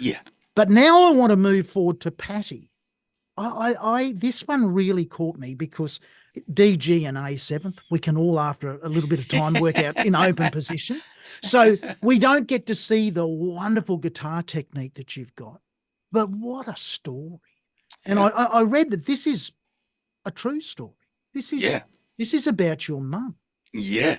Yeah.
But now I want to move forward to Patty. This one really caught me because D, G and A seventh, we can all, after a little bit of time, work out in open position. So we don't get to see the wonderful guitar technique that you've got. But what a story. And I read that this is a true story. This is about your mum.
Yeah.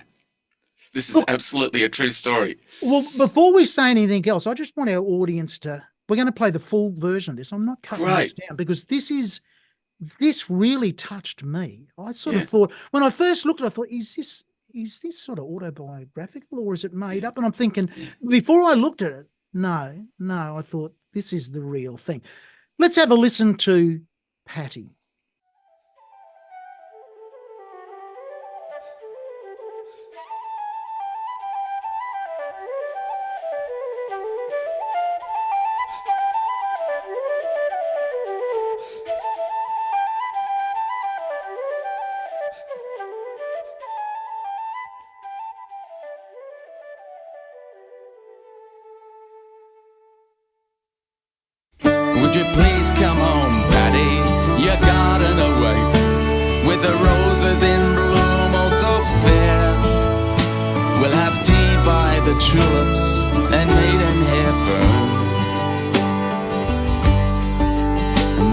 This is absolutely a true story.
Well, before we say anything else, I just want our audience to, we're going to play the full version of this. I'm not cutting this down because this really touched me. I sort of thought, when I first looked at it, I thought, is this sort of autobiographical or is it made up? And I'm thinking, before I looked at it, no, I thought this is the real thing. Let's have a listen to Patty.
Would you please come home, Patty? Your garden awaits, with the roses in bloom, oh so fair. We'll have tea by the tulips and maidenhair fern.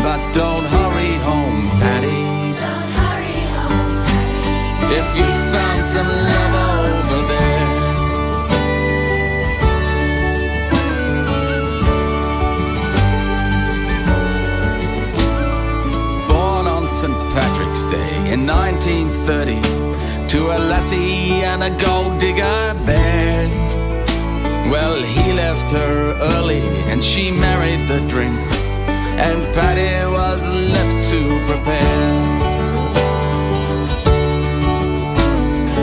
But don't hurry home, Patty.
Don't hurry home, Patty.
If you found some love over there. St. Patrick's Day in 1930, to a lassie and a gold digger bed. Well, he left her early and she married the drink, and Patty was left to prepare.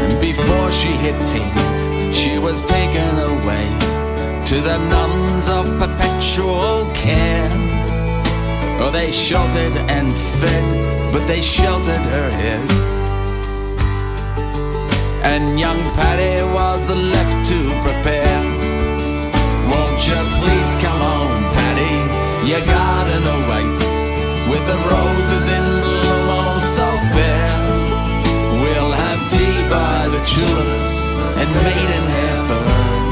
And before she hit teens, she was taken away to the nuns of perpetual care. Oh, they sheltered and fed, but they sheltered her head. And young Patty was left to prepare. Won't you please come home, Patty? Your garden awaits, with the roses in bloom, oh so fair. We'll have tea by the tulips and maidenhair fern.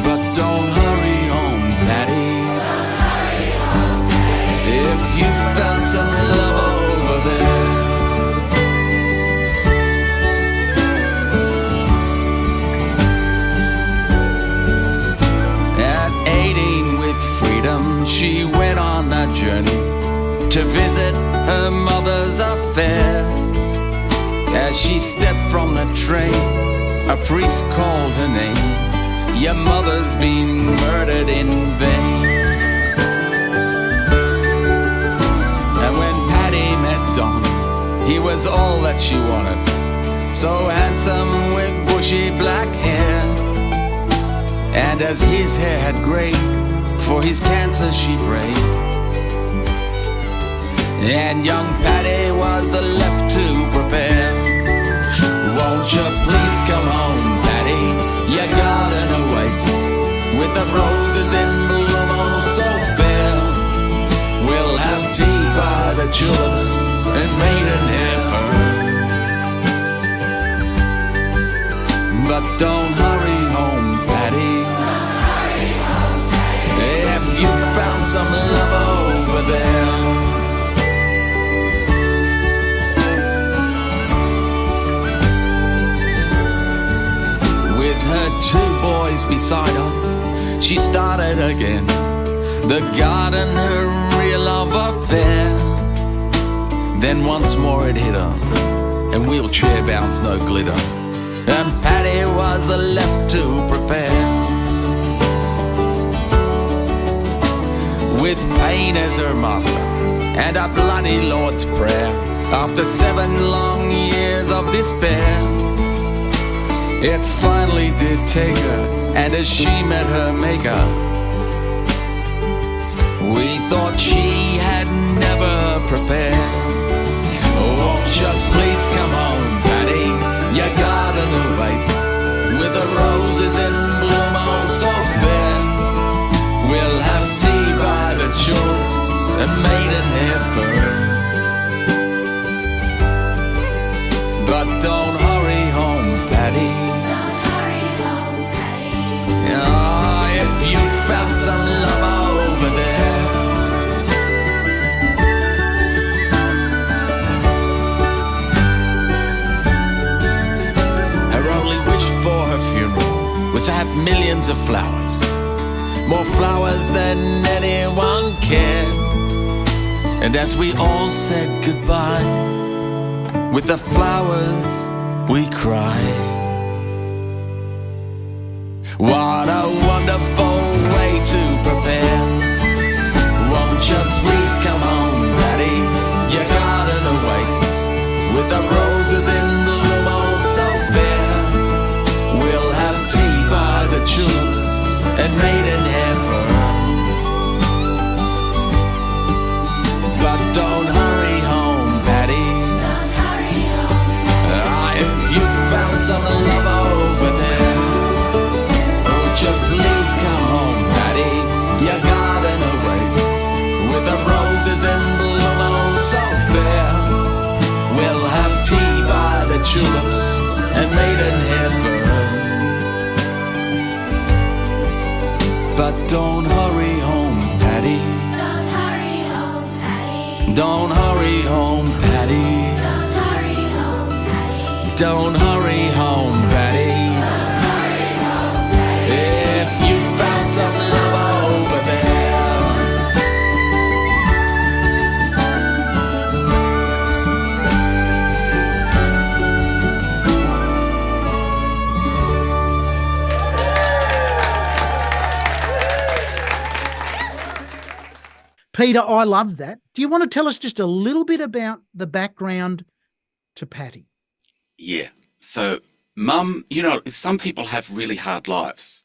But don't hurry home, Patty. If you found some love over there. At 18 with freedom, she went on a journey to visit her mother's affairs. As she stepped from the train, a priest called her name. Your mother's been murdered in vain. He was all that she wanted, so handsome with bushy black hair. And as his hair had grayed, for his cancer she prayed. And young Patty was left to prepare. Won't you please come home, Patty? Your garden awaits, with the roses in bloom, oh so fair. tulips and maidenhair fern. But don't hurry home, Patty. Have you found some love over there? With her 2 boys beside her, she started again the garden, her real love affair. Then once more it hit her, and wheelchair bounce, no glitter, and Patty was left to prepare. With pain as her master and a bloody Lord's prayer, after 7 long years of despair, it finally did take her, and as she met her maker, we thought she had never prepared. Won't you please come home, Patty? Your garden awaits, with the roses in bloom, oh so fair. We'll have tea by the tulips and maidenhair fern. But don't hurry home, Patty. If you found some love over there. Her only wish for her funeral was to have millions of flowers, more flowers than anyone cared. And as we all said goodbye, with the flowers we cried. What a wonderful way to prepare. Won't you please come home, Patty? Your garden awaits, with the roses in bloom, oh so fair. We'll have tea by the tulips and maidenhair fern. But don't hurry home, Patty. If you found some love over there, won't you please come home, Patty? Your garden awaits, with the roses in bloom, oh so fair. We'll have tea by the tulips and maidenhair fern. But don't hurry home, Patty. Don't hurry home, Patty. Don't hurry home, Patty. If you found some love over there.
Peter, I love that. Do you want to tell us just a little bit about the background to Patty?
Yeah. So, Mum, you know, some people have really hard lives.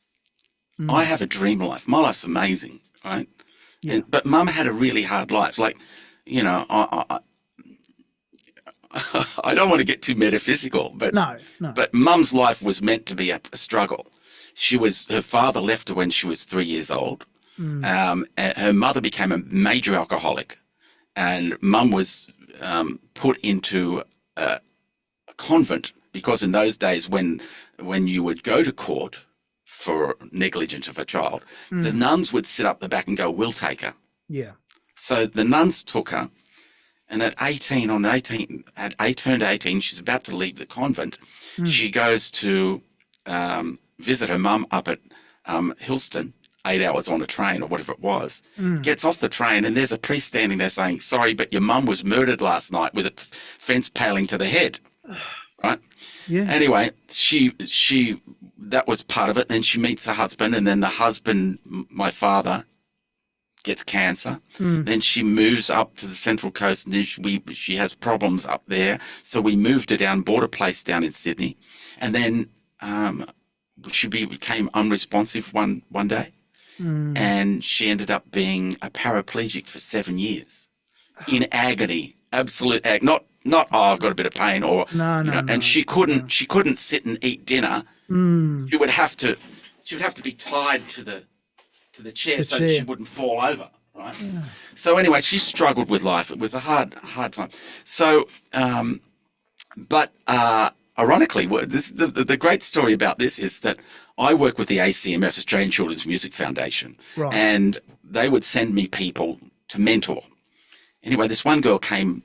I have a dream life. My life's amazing, right?
Yeah.
But Mum had a really hard life. Like, you know, I don't want to get too metaphysical, but
No.
But Mum's life was meant to be a struggle. Her father left her when she was 3 years old. And her mother became a major alcoholic, and Mum was put into a convent, because in those days when you would go to court for negligence of a child, the nuns would sit up the back and go, "We'll take her."
Yeah.
So the nuns took her, and at turned 18, she's about to leave the convent. She goes to visit her mum up at Hillston, 8 hours on a train or whatever it was, gets off the train, and there's a priest standing there saying, "Sorry, but your mum was murdered last night with a fence paling to the head." Right?
Yeah.
Anyway, she that was part of it. Then she meets her husband, and then the husband, my father, gets cancer. Then she moves up to the Central Coast, and then she has problems up there. So we moved her down, bought a place down in Sydney, and then she became unresponsive one day, and she ended up being a paraplegic for 7 years, in agony, absolute agony. Not I've got a bit of pain, or
No.
and she couldn't sit and eat dinner. She would have to be tied to the chair so that she wouldn't fall over. right? So anyway, she struggled with life. It was a hard time. So, but ironically, the great story about this is that I work with the ACMF, Australian Children's Music Foundation,
Right.
and they would send me people to mentor. Anyway, this one girl came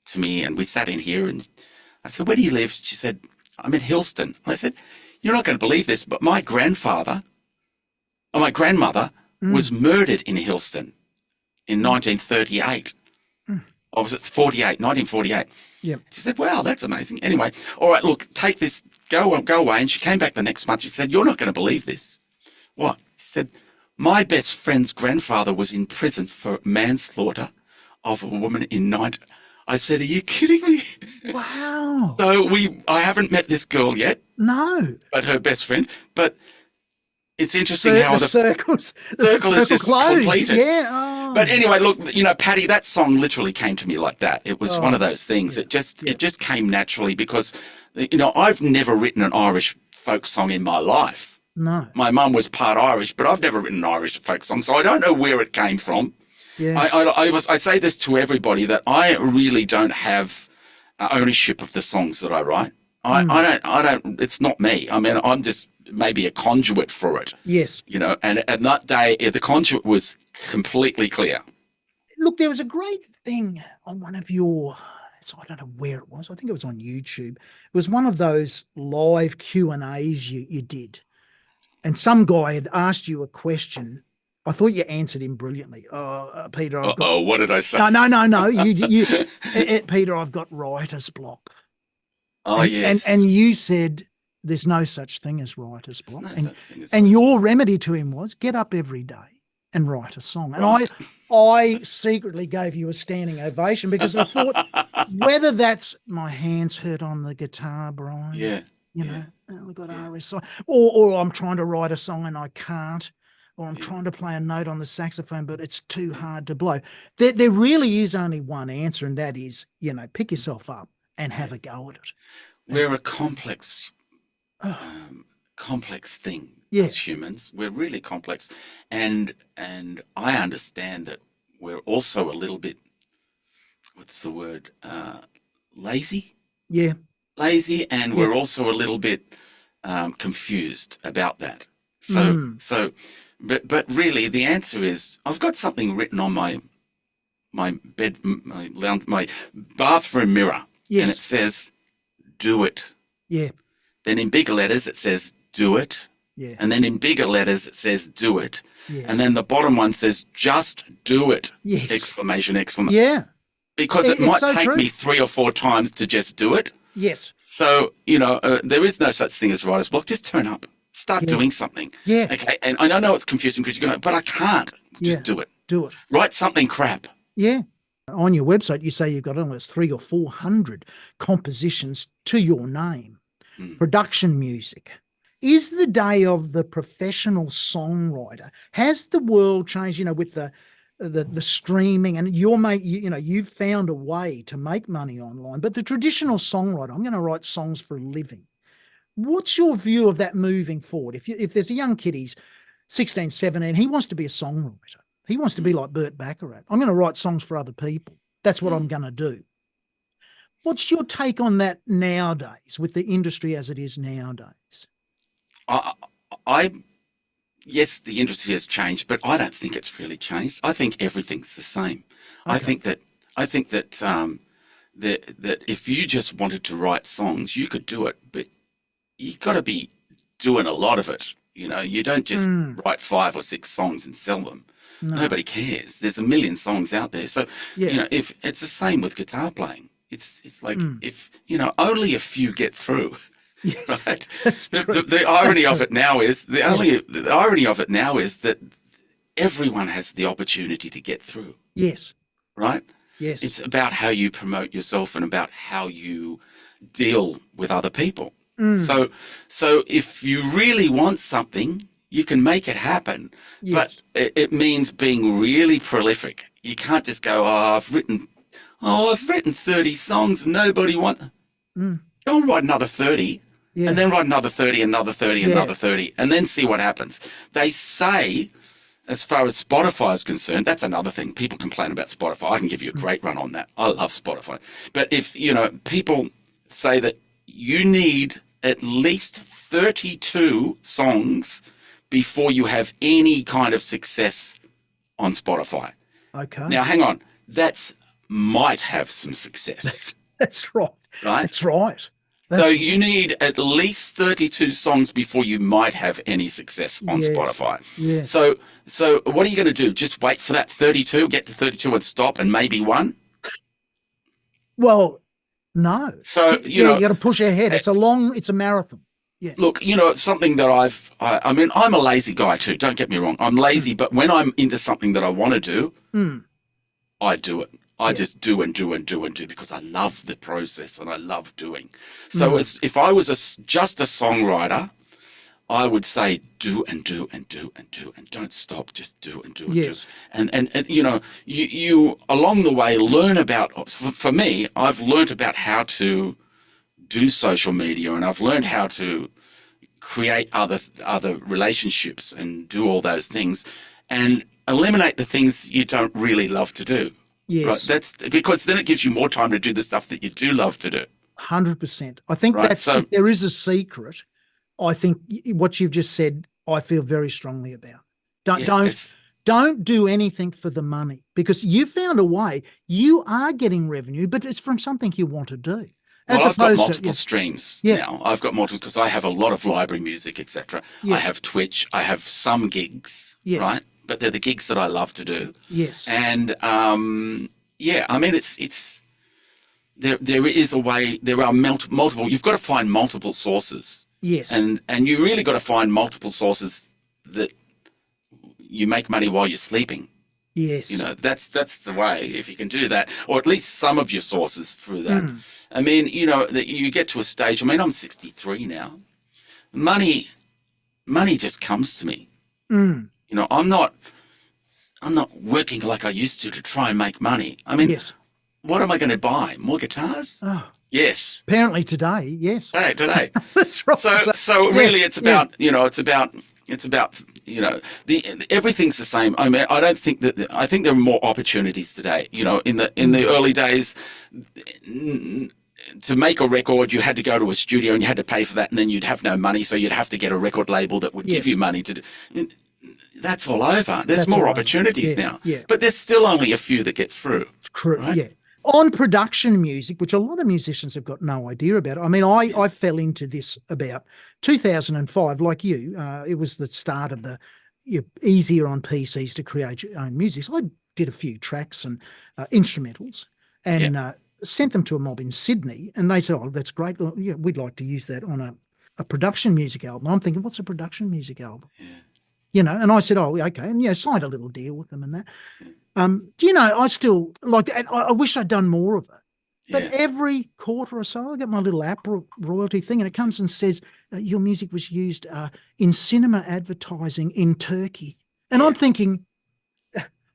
to me and we sat in here and I said, "Where do you live?" She said, "I'm in Hillston." I said, "You're not going to believe this, but my grandmother was murdered in Hillston in 1938. Or was it 1948?
Yep.
She said, "Wow, that's amazing." Anyway, all right, look, take this, go away. And she came back the next month. She said, "You're not going to believe this." "What?" She said, "My best friend's grandfather was in prison for manslaughter of a woman in I said, "Are you kidding me?"
Wow.
So I haven't met this girl yet,
No.
but her best friend. But it's interesting how
the circle
is just
closed.
completed.
Yeah. Oh.
But anyway, look, Paddy, that song literally came to me like that. It was one of those things.
Yeah,
It just came naturally because, I've never written an Irish folk song in my life.
No.
My mum was part Irish, but I've never written an Irish folk song, so I don't know where it came from.
Yeah.
I say this to everybody that I really don't have ownership of the songs that I write. I don't. It's not me. I mean, I'm just maybe a conduit for it.
Yes.
And that day the conduit was completely clear.
Look, there was a great thing on one of your, so I don't know where it was. I think it was on YouTube. It was one of those live Q&As you did. And some guy had asked you a question. I thought you answered him brilliantly. Peter, I've got...
what did I say?
No. Peter, I've got writer's block.
Oh, yes.
And you said there's no such thing as writer's block.
There's no such thing as
and your remedy to him was get up every day and write a song. And I secretly gave you a standing ovation because I thought whether that's my hands hurt on the guitar, Brian.
Yeah.
I've got RSI, or I'm trying to write a song and I can't, or I'm trying to play a note on the saxophone, but it's too hard to blow. There really is only one answer, and that is, pick yourself up and have a go at it.
We're a complex thing as humans. We're really complex. And I understand that we're also a little bit, what's the word, lazy?
Yeah.
Lazy, and we're also a little bit confused about that. So, but really the answer is I've got something written on my bathroom mirror, and it says, "Do it."
Yeah.
Then in bigger letters it says, "Do it."
Yeah.
And then in bigger letters it says, "Do it."
Yes.
And then the bottom one says, "Just do it!"
Yes.
Exclamation.
Yeah.
Because it might
so
take
true.
me 3 or 4 times to just do it.
Yes.
So, there is no such thing as writer's block. Just turn up. Start doing something.
Yeah.
Okay. And I know it's confusing because you go, but I can't. Just do it.
Do it.
Write something crap.
Yeah. On your website, you say you've got almost 300 or 400 compositions to your name. Production music. Is the day of the professional songwriter, has the world changed, with the streaming, and you've found a way to make money online, but the traditional songwriter, I'm going to write songs for a living. What's your view of that moving forward? If there's a young kid, he's 16, 17, he wants to be a songwriter. He wants to be like Burt Bacharach. I'm going to write songs for other people. That's what I'm going to do. What's your take on that nowadays with the industry as it is nowadays?
Yes, the industry has changed, but I don't think it's really changed. I think everything's the same. Okay. I think that that if you just wanted to write songs, you could do it, but you got to be doing a lot of it. You don't just write 5 or 6 songs and sell them. No. Nobody cares. There's a million songs out there. So if it's the same with guitar playing. It's like if only a few get through.
Yes,
right?
That's true.
The irony of it now is the irony of it now is that everyone has the opportunity to get through.
Yes.
Right?
Yes.
It's about how you promote yourself and about how you deal with other people. So if you really want something, you can make it happen.
Yes.
But it means being really prolific. You can't just go, I've written 30 songs and nobody wants. Go and write another 30. Yeah. And then write another 30, another 30, another 30, and then see what happens. They say as far as Spotify is concerned, that's another thing. People complain about Spotify. I can give you a great run on that. I love Spotify. But if, people say that you need at least 32 songs before you have any kind of success on Spotify.
Okay.
Now, hang on. That's might have some success.
That's right.
Right?
That's right.
So you need at least 32 songs before you might have any success on Spotify.
Yeah.
So what are you going to do? Just wait for that 32, get to 32 and stop and maybe one?
Well, no.
So,
you got to push ahead. It's a marathon. Yeah.
Look, it's something that I'm a lazy guy too. Don't get me wrong. I'm lazy, but when I'm into something that I want to do, I do it. I just do and do and do and do because I love the process and I love doing. So if I was just a songwriter, I would say do and do and do and do and don't stop. Just do and do and do. And you along the way learn about. For me, I've learned about how to do social media and I've learned how to create other relationships and do all those things and eliminate the things you don't really love to do.
Yes.
Right? That's because then it gives you more time to do the stuff that you do love to do.
100%. I think if there is a secret, I think what you've just said, I feel very strongly about. Don't do anything for the money because you found a way. You are getting revenue, but it's from something you want to do.
I've got multiple streams now. I've got multiple because I have a lot of library music, etc.
Yes.
I have Twitch. I have some gigs, right? But they're the gigs that I love to do.
Yes.
And it's there is a way. There are multiple. You've got to find multiple sources.
Yes.
And you really got to find multiple sources that you make money while you're sleeping.
Yes.
That's the way. If you can do that, or at least some of your sources through that. I mean, that you get to a stage. I mean, I'm 63 now. Money just comes to me. I'm not working like I used to try and make money. I mean, what am I going to buy? More guitars? Oh, yes.
Apparently today, yes.
Today.
That's right.
So really, it's about everything's the same. I mean, I think there are more opportunities today. In the early days, to make a record, you had to go to a studio and you had to pay for that, and then you'd have no money, so you'd have to get a record label that would give you money to do. That's all over. There's more opportunities now, but there's still only a few that get through.
Right? Yeah. On production music, which a lot of musicians have got no idea about. I mean, I fell into this about 2005, like you. It was the start of easier on PCs to create your own music. So I did a few tracks and instrumentals and sent them to a mob in Sydney, and they said, "Oh, that's great. We'd like to use that on a production music album." I'm thinking, what's a production music album? Yeah. And I said, "Oh, okay," and signed a little deal with them and that. I still I wish I'd done more of it. But every quarter or so, I get my little app royalty thing, and it comes and says, your music was used in cinema advertising in Turkey. And I'm thinking,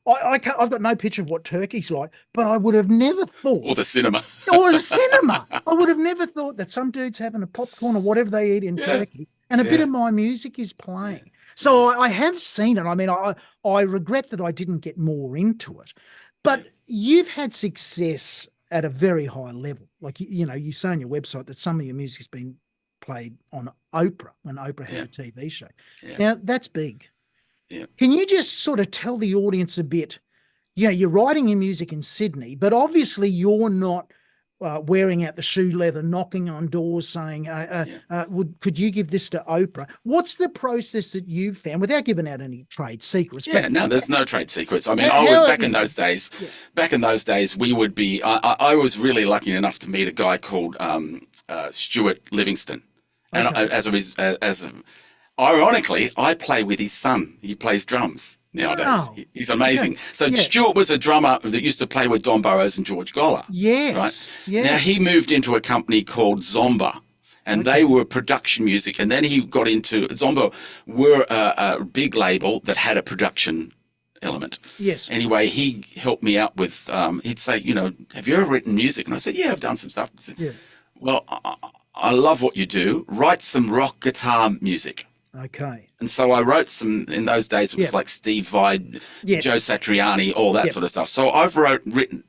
I've got no picture of what Turkey's like, but I would have never thought.
Or the cinema.
I would have never thought that some dude's having a popcorn or whatever they eat in Turkey, and a bit of my music is playing. So I have seen it. I mean, I regret that I didn't get more into it. But you've had success at a very high level. Like, you say on your website that some of your music's been played on Oprah when Oprah had a TV show. Now, that's big. Yeah. Can you just sort of tell the audience a bit, you're writing your music in Sydney, but obviously you're not wearing out the shoe leather, knocking on doors saying, could you give this to Oprah? What's the process that you've found without giving out any trade secrets?
No, there's no trade secrets. I mean, back in those days, we would be, I was really lucky enough to meet a guy called Stuart Livingston. And ironically, I play with his son. He plays drums nowadays. Wow. He's amazing. So Stuart was a drummer that used to play with Don Burrows and George Goller.
Yes.
Right?
Yes.
Now, he moved into a company called Zomba, and they were production music. And then he got into Zomba were a big label that had a production element.
Yes.
Anyway, he helped me out with, he'd say, have you ever written music? And I said, yeah, I've done some stuff. Said, well, I love what you do. Write some rock guitar music.
Okay.
And so I wrote some, in those days, it was
Yep.
like Steve Vai,
Yep.
Joe Satriani, all that
Yep.
sort of stuff. So I've written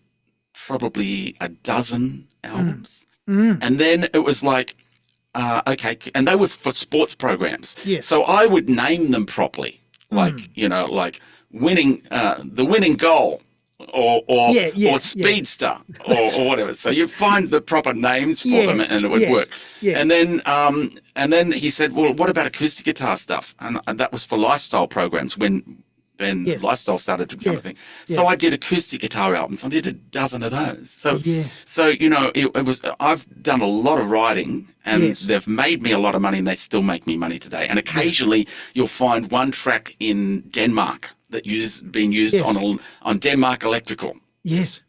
probably a dozen albums.
Mm.
And then it was like, okay, and they were for sports programs.
Yes.
So I would name them properly, like, like winning, the winning goal. Or
Yeah, yeah,
or speedster or whatever. So you find the proper names for them,
Yes,
and it would
yes,
work.
yeah.
And then he said, "Well, what about acoustic guitar stuff?" And that was for lifestyle programs when
Yes.
lifestyle started to become
Yes,
a thing.
yeah.
So I did acoustic guitar albums. I did a dozen of those. So
Yes.
so it was. I've done a lot of writing, and
Yes.
they've made me a lot of money, and they still make me money today. And occasionally you'll find one track in Denmark that being used
Yes.
on Denmark Electrical.
Yes.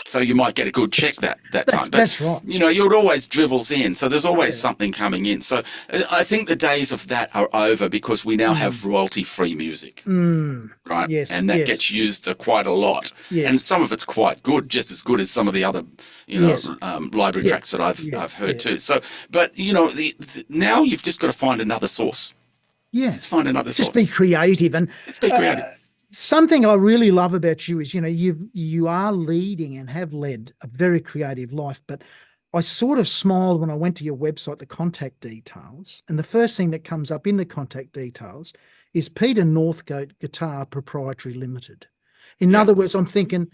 So you might get a good check that time. But,
that's right.
It always dribbles in. So there's always something coming in. So I think the days of that are over because we now have royalty-free music, right?
Yes,
And that
yes.
gets used quite a lot.
Yes.
And some of it's quite good, just as good as some of the other,
Yes.
library
Yeah.
tracks that I've heard
Yeah.
too. So, but now you've just got to find another source.
Yeah.
Just find another source.
Just be creative. And
Just be creative.
something I really love about you is, you are leading and have led a very creative life. But I sort of smiled when I went to your website, the contact details, and the first thing that comes up in the contact details is Peter Northcote Guitar Proprietary Limited. In other words, I'm thinking,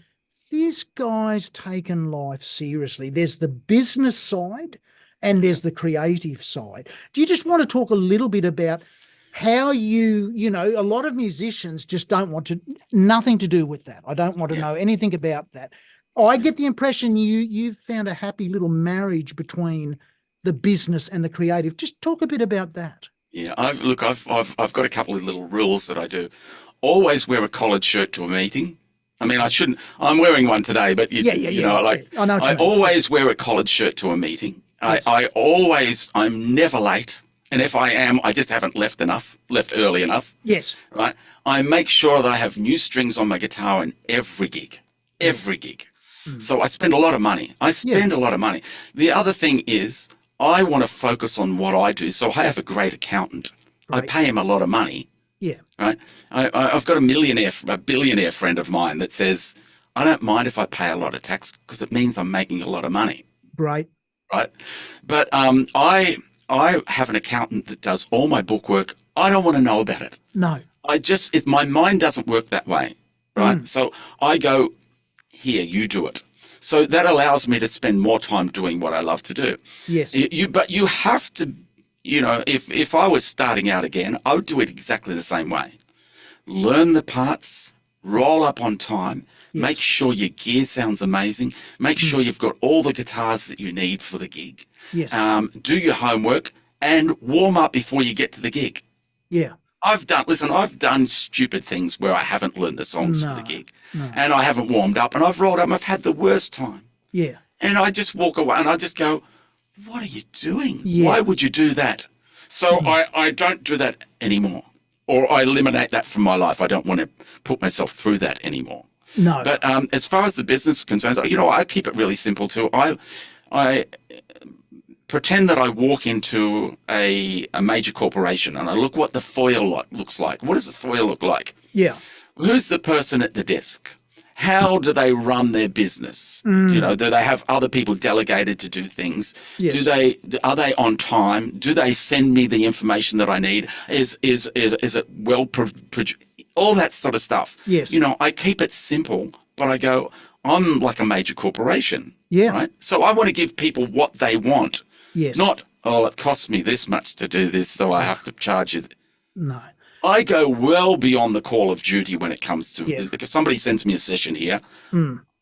this guy's taken life seriously. There's the business side and there's the creative side. Do you just want to talk a little bit about how a lot of musicians just don't want nothing to do with that. I don't want to know anything about that. I get the impression you've found a happy little marriage between the business and the creative. Just talk a bit about that.
Yeah, I've got a couple of little rules that I do. Always wear a collared shirt to a meeting. I mean, I shouldn't. I'm wearing one today, but
I know what you
I
mean.
always wear a collared shirt to a meeting.
Yes.
I'm never late, and if I am, I just haven't left early enough.
Yes.
Right. I make sure that I have new strings on my guitar in every gig. So I spend a lot of money. The other thing is, I want to focus on what I do. So I have a great accountant.
Right.
I pay him a lot of money.
Yeah.
Right. I've got a billionaire friend of mine that says, I don't mind if I pay a lot of tax because it means I'm making a lot of money.
Right.
Right. But I have an accountant that does all my bookwork. I don't want to know about it.
No.
If my mind doesn't work that way. Right. So I go, here, you do it. So that allows me to spend more time doing what I love to do.
Yes.
But you have to, if I was starting out again, I would do it exactly the same way. Learn the parts, roll up on time, make sure your gear sounds amazing, make sure you've got all the guitars that you need for the gig.
Yes.
Do your homework and warm up before you get to the gig.
Yeah.
I've done stupid things where I haven't learned the songs for the gig and I haven't warmed up and I've rolled up and I've had the worst time.
Yeah.
And I just walk away and I just go, what are you doing?
Yeah.
Why would you do that? So I don't do that anymore, or I eliminate that from my life. I don't want to put myself through that anymore.
No.
But as far as the business is concerned, I keep it really simple too. I pretend that I walk into a major corporation and I look what the foyer looks like. What does the foyer look like?
Yeah.
Who's the person at the desk? How do they run their business? Do they have other people delegated to do things?
Yes.
Are they on time? Do they send me the information that I need? Is it well produced? All that sort of stuff.
Yes.
I keep it simple, but I go, I'm like a major corporation.
Yeah.
Right. So I want to give people what they want.
Yes.
Not, it costs me this much to do this, so I have to charge you.
No.
I go well beyond the call of duty when it comes to,
Yeah.
if somebody sends me a session here,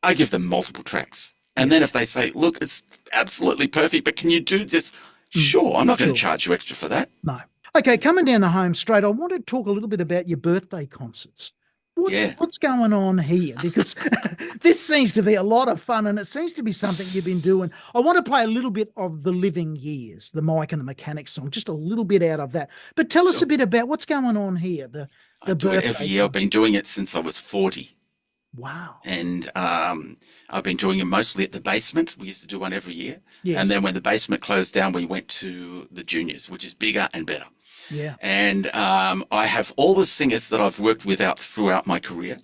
I give them multiple tracks. And then if they say, look, it's absolutely perfect, but can you do this? Sure, I'm not going to charge you extra for that.
No. Okay, coming down the home straight, I want to talk a little bit about your birthday concerts. What's going on here? Because this seems to be a lot of fun and it seems to be something you've been doing. I want to play a little bit of The Living Years, the Mike and the Mechanics song, just a little bit out of that. But tell us a bit about what's going on here.
I do it every year. I've been doing it since I was 40.
Wow.
And I've been doing it mostly at the basement. We used to do one every year.
Yes.
And then when the basement closed down, we went to the juniors, which is bigger and better.
Yeah.
And I have all the singers that I've worked with out throughout my career.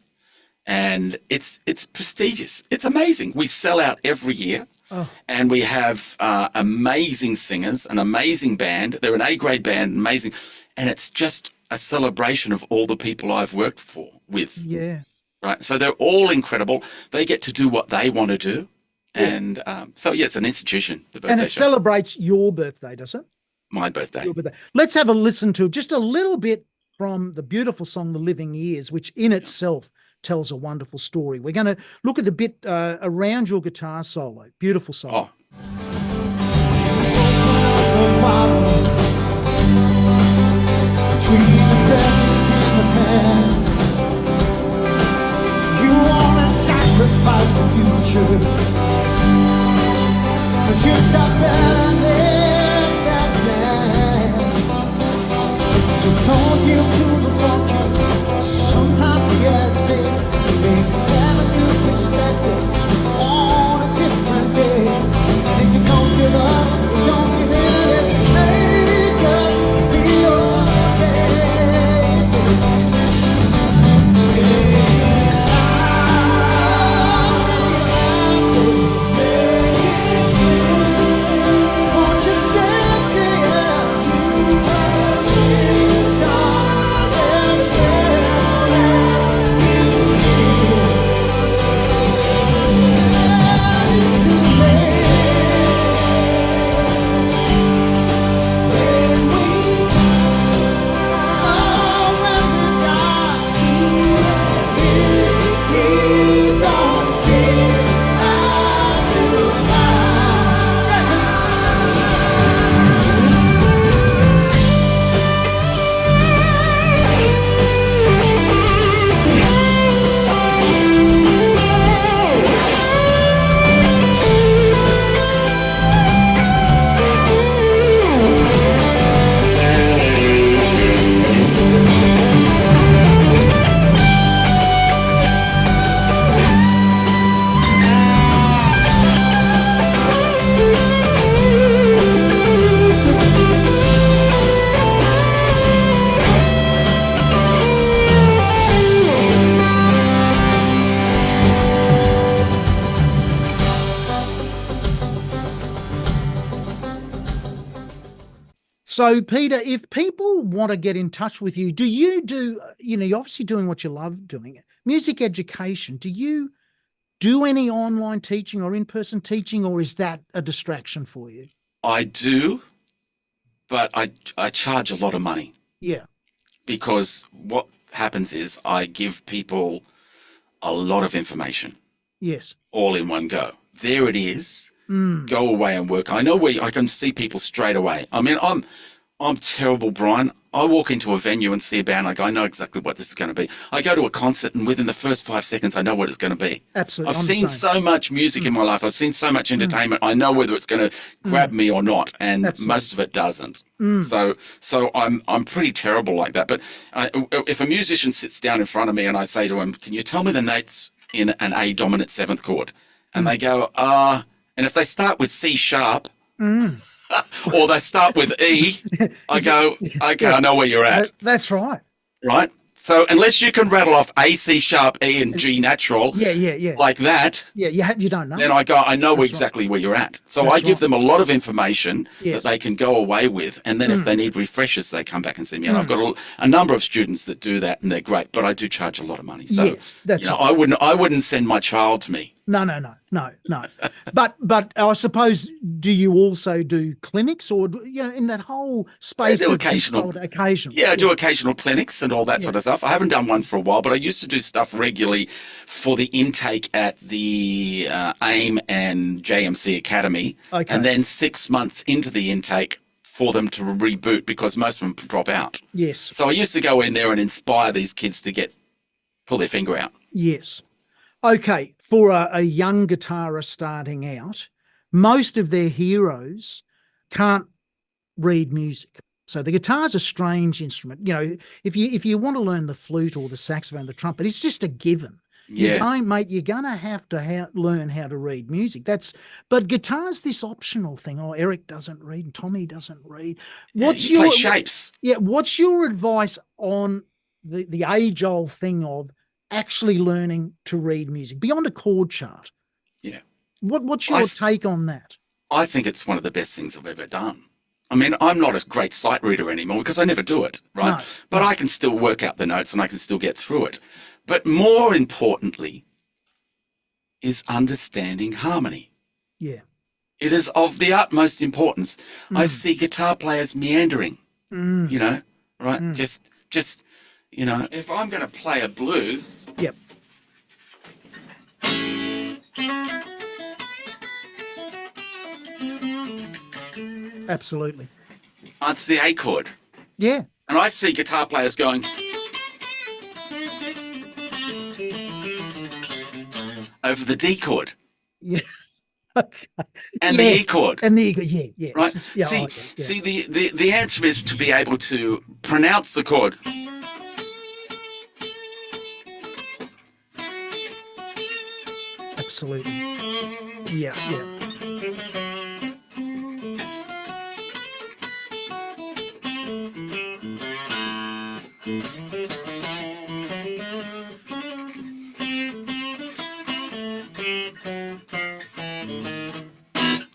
And it's prestigious. It's amazing. We sell out every year.
Oh.
And we have amazing singers, an amazing band. They're an A-grade band, amazing. And it's just a celebration of all the people I've worked with.
Yeah.
Right. So they're all incredible. They get to do what they want to do. And so, yeah, it's an institution. The birthday
And it
show.
celebrates your birthday, does it?
My birthday.
Your birthday. Let's have a listen to just a little bit from the beautiful song, The Living Years, which in itself tells a wonderful story. We're going to look at a bit around your guitar solo. Beautiful solo.
Oh,
Between the present and the past, you wanna sacrifice the future, but you're so better that last. So don't give to the fortune. Sometimes yes, baby, they have a new perspective on a different day. And if you don't give up, don't give in, it may just be
So, Peter, if people want to get in touch with you, do you do, you're obviously doing what you love doing, music education. Do you do any online teaching or in-person teaching, or is that a distraction for you?
I do, but I charge a lot of money
Yeah.
because what happens is I give people a lot of information
Yes.
all in one go. There it is. Go away and work. I know where I can see people straight away. I mean, I'm terrible, Brian. I walk into a venue and see a band. I know exactly what this is going to be. I go to a concert and within the first 5 seconds, I know what it's going to be.
Absolutely.
I've
I'm the
seen
same.
so much music in my life. I've seen so much entertainment. I know whether it's going to grab me or not, and
Absolutely.
most of it doesn't. So I'm pretty terrible like that. But if a musician sits down in front of me and I say to him, "Can you tell me the notes in an A dominant seventh chord?" and they go, and if they start with C sharp. Or they start with E, I go, okay, I know where you're at,
That's right.
right? So unless you can rattle off A, C sharp, E, and G natural,
Yeah.
like that,
Yeah, you don't know.
then I go, I know
That's
exactly where you're at. So
That's
I give
right.
them a lot of information
Yes.
that they can go away with, and then if they need refreshers, they come back and see me. And I've got a number of students that do that, and they're great. But I do charge a lot of money. So
Yes, that's
you know,
right.
I wouldn't send my child to me.
No. But I suppose, do you also do clinics, or in that whole space?
do
of
occasional.
occasional.
Yeah, I do occasional clinics and all that sort of stuff. I haven't done one for a while, but I used to do stuff regularly for the intake at the AIM and JMC Academy.
Okay.
And then 6 months into the intake for them to reboot because most of them drop out.
Yes.
So I used to go in there and inspire these kids to pull their finger out.
Yes. Okay, for a young guitarist starting out, most of their heroes can't read music. So the guitar's a strange instrument. If you want to learn the flute or the saxophone, the trumpet, it's just a given.
Yeah.
Mate, you're going to have to learn how to read music. But guitar's this optional thing. Oh, Eric doesn't read and Tommy doesn't read.
You play shapes.
What's your advice on the age-old thing of actually learning to read music beyond a chord chart?
Yeah.
What's your take on that?
I think it's one of the best things I've ever done. I mean, I'm not a great sight reader anymore because I never do it, right? But I can still work out the notes and I can still get through it. But more importantly is understanding harmony.
Yeah.
It is of the utmost importance. I see guitar players meandering, you know, right? Just, you know, if I'm going to play a blues.
Yep. Absolutely.
It's the A chord.
Yeah.
And I see guitar players going over the D chord.
Yeah.
And the E chord.
And the E chord, yeah.
Right?
See,
the answer is to be able to pronounce the chord.
Absolutely. Yeah.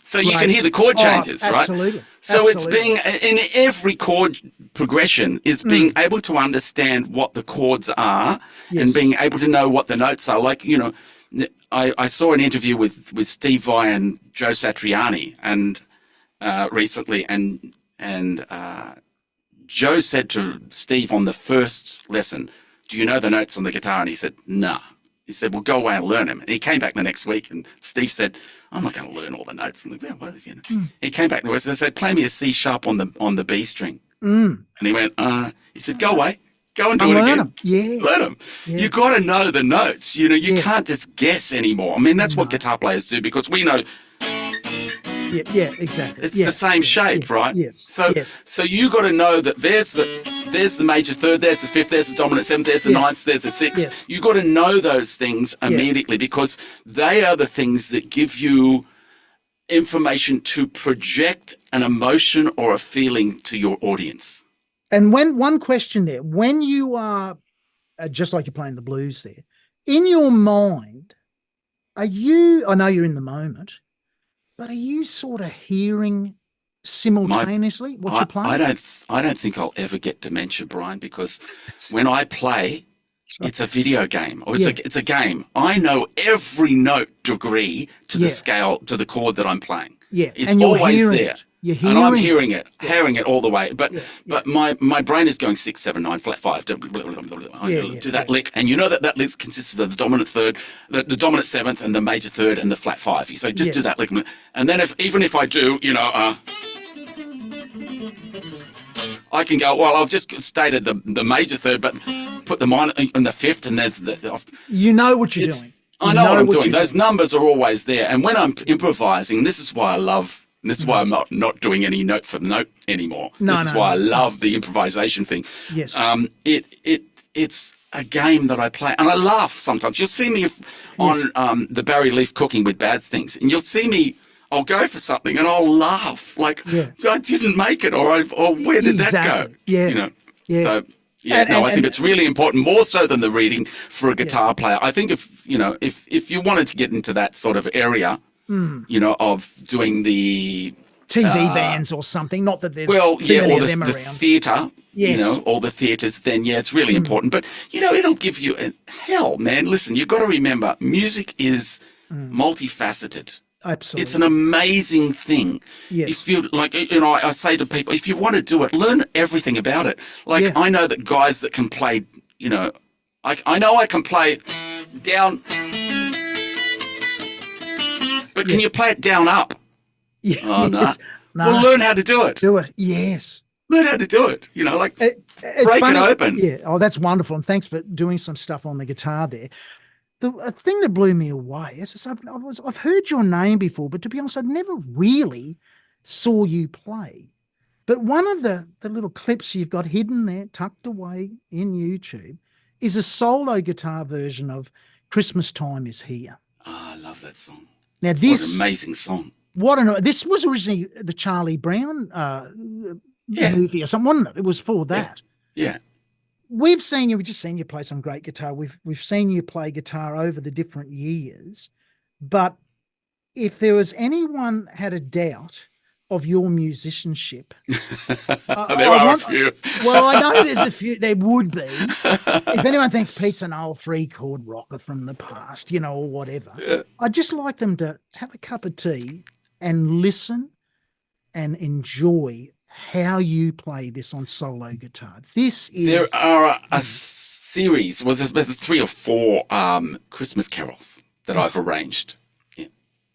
So you can hear the chord changes, right?
Absolutely.
So it's being, in every chord progression, is being able to understand what the chords are and being able to know what the notes are. Like, you know, I saw an interview with Steve Vai and Joe Satriani and recently, and Joe said to Steve on the first lesson, "Do you know the notes on the guitar?" And he said, "Nah." He said, "Well, go away and learn them." And he came back the next week, and Steve said, "I'm not going to learn all the notes." I'm like, "Well, what is, you know?" He came back the next week and said, "Play me a C sharp on the B string." And he went, he said, "Go away, go and do it again.
Them. Yeah,
learn them."
Yeah.
You got to know the notes. You know, you can't just guess anymore. I mean, that's what guitar players do because we know.
Yeah, exactly.
It's the same shape, right?
Yes.
So you got to know that there's the major third, there's the fifth, there's the dominant seventh, there's the ninth, there's the sixth.
Yes.
You got to know those things immediately because they are the things that give you information to project an emotion or a feeling to your audience.
And one question there, when you are just like you're playing the blues there, in your mind, I know you're in the moment, but are you sort of hearing simultaneously what you're playing?
I don't think I'll ever get dementia, Brian, because when I play, it's a video game or it's a game. I know every note degree to the scale, to the chord that I'm playing.
Yeah,
it's
and you're
always
hearing
there.
It. You're
and I'm hearing
it,
all the way. But my brain is going 6, 7, 9, flat 5. Do that lick, and you know that lick consists of the dominant third, the dominant seventh, and the major third, and the flat 5. So just do that lick, and then even if I do, you know, I can go. Well, I've just stated the major third, but put the minor in the fifth, and there's the.
You know what you're doing.
I know what I'm doing. Those numbers are always there, and when I'm improvising, this is why I love. And this is why I'm not doing any note for note anymore. This is why I love the improvisation thing.
Yes.
It's a game that I play, and I laugh sometimes. You'll see me on the Barry Leaf Cooking with Bad Things, and you'll see me. I'll go for something, and I'll laugh like I didn't make it, or where did that go?
Yeah.
You know. Yeah. So. Yeah, I think it's really important, more so than the reading for a guitar player. I think if you wanted to get into that sort of area. You know, of doing the
TV bands or something. Not that there's too many of them
the
around.
theatre.
Yes.
You know, all the theatres. Then it's really important. But you know, it'll give you hell, man. Listen, you've got to remember, music is multifaceted.
Absolutely,
it's an amazing thing.
Yes.
If you I say to people, if you want to do it, learn everything about it. Like I know that guys that can play. You know, I know I can play down. But can you play it down up?
Yeah.
Oh, no. Well, learn how to do it.
Do it. Yes.
Learn how to do it. You know, like break
funny.
it open.
Yeah. Oh, that's wonderful. And thanks for doing some stuff on the guitar there. A thing that blew me away is I've heard your name before, but to be honest, I'd never really saw you play. But one of the little clips you've got hidden there, tucked away in YouTube, is a solo guitar version of Christmas Time is Here.
I love that song.
Now
What an
this,
amazing song.
this was originally the Charlie Brown
Yeah.
movie or something, wasn't it? It was for that.
Yeah.
We've just seen you play some great guitar. We've seen you play guitar over the different years, but if there was anyone had a doubt of your musicianship,
There are a few.
Well, I know there's a few. There would be. If anyone thinks Pete's an old 3-chord rocker from the past, or whatever, I'd just like them to have a cup of tea and listen and enjoy how you play this on solo guitar.
There are a series, there's 3 or 4 Christmas carols that I've arranged.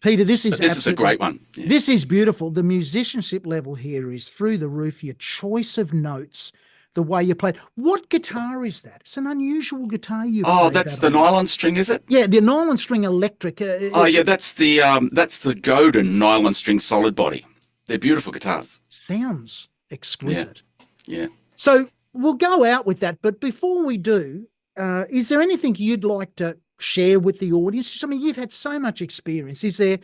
Peter, this
is a great one. Yeah.
This is beautiful. The musicianship level here is through the roof. Your choice of notes, the way you play. What guitar is that? It's an unusual guitar you play.
Oh, that's the nylon string, is it?
Yeah, the nylon string electric.
That's the Godin nylon string solid body. They're beautiful guitars.
Sounds exquisite.
Yeah.
So we'll go out with that. But before we do, is there anything you'd like to share with the audience? I mean, you've had so much experience. Is there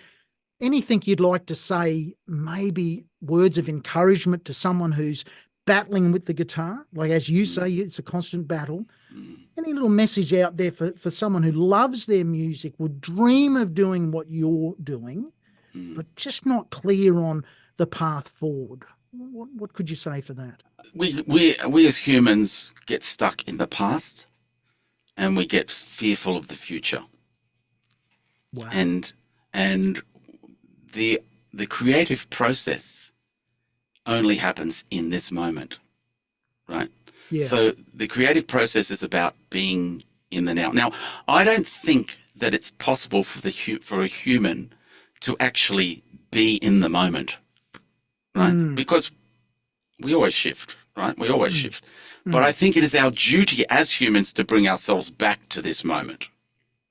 anything you'd like to say, maybe words of encouragement to someone who's battling with the guitar? Like, as you say, it's a constant battle. Any little message out there for someone who loves their music, would dream of doing what you're doing, but just not clear on the path forward? What could you say for that?
We as humans get stuck in the past, and we get fearful of the future.
Wow.
And the creative process only happens in this moment, right?
Yeah.
So the creative process is about being in the now. Now, I don't think that it's possible for a human to actually be in the moment, right? Because we always shift, right? We always shift. But I think it is our duty as humans to bring ourselves back to this moment,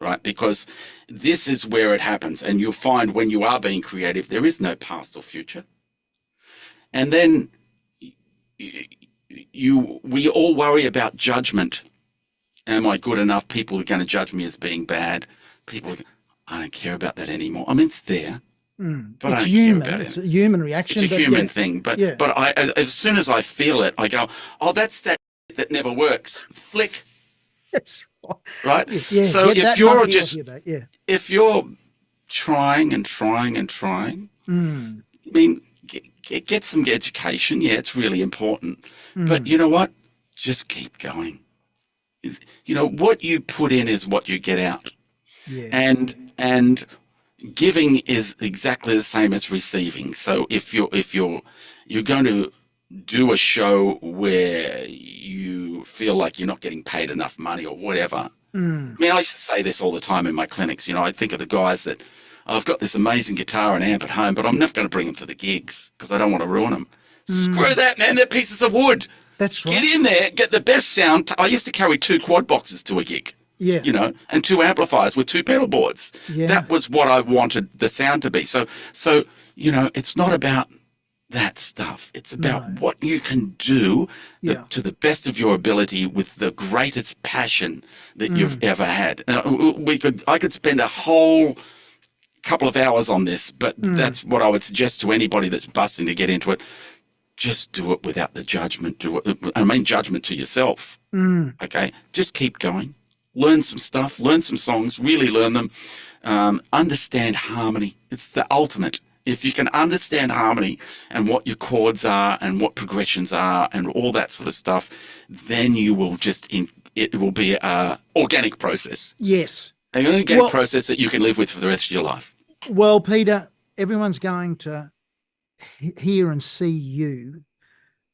right? Because this is where it happens. And you'll find when you are being creative, there is no past or future. And then we all worry about judgment. Am I good enough? People are going to judge me as being bad. I don't care about that anymore. I mean, it's there. But
It's
I don't
human.
care about
It's
it.
a human reaction.
It's a human thing. But
Yeah.
as soon as I feel it, I go, oh, that's that never works. Flick,
That's
right?
Yeah.
So
get
if
that
you're
monkey
just
off your back. Yeah.
if you're trying and trying and trying, I mean, get some education. Yeah, it's really important. But you know what? Just keep going. What you put in is what you get out.
Yeah.
And giving is exactly the same as receiving. So if you're going to do a show where you feel like you're not getting paid enough money or whatever. I mean, I used to say this all the time in my clinics. I think of the guys that, I've got this amazing guitar and amp at home, but I'm never going to bring them to the gigs because I don't want to ruin them. Screw that, man. They're pieces of wood.
That's right.
Get in there, get the best sound. I used to carry 2 quad boxes to a gig.
Yeah.
And 2 amplifiers with 2 pedal boards.
Yeah.
That was what I wanted the sound to be. So it's not about that stuff. It's about what you can do to the best of your ability with the greatest passion that you've ever had. I could spend a whole couple of hours on this, but that's what I would suggest to anybody that's busting to get into it. Just do it without the judgment. Judgment to yourself. Okay? Just keep going. Learn some stuff, learn some songs, really learn them. Understand harmony. It's the ultimate. If you can understand harmony and what your chords are and what progressions are and all that sort of stuff, then you will it will be an organic process.
Yes.
An organic process that you can live with for the rest of your life.
Well, Peter, everyone's going to hear and see you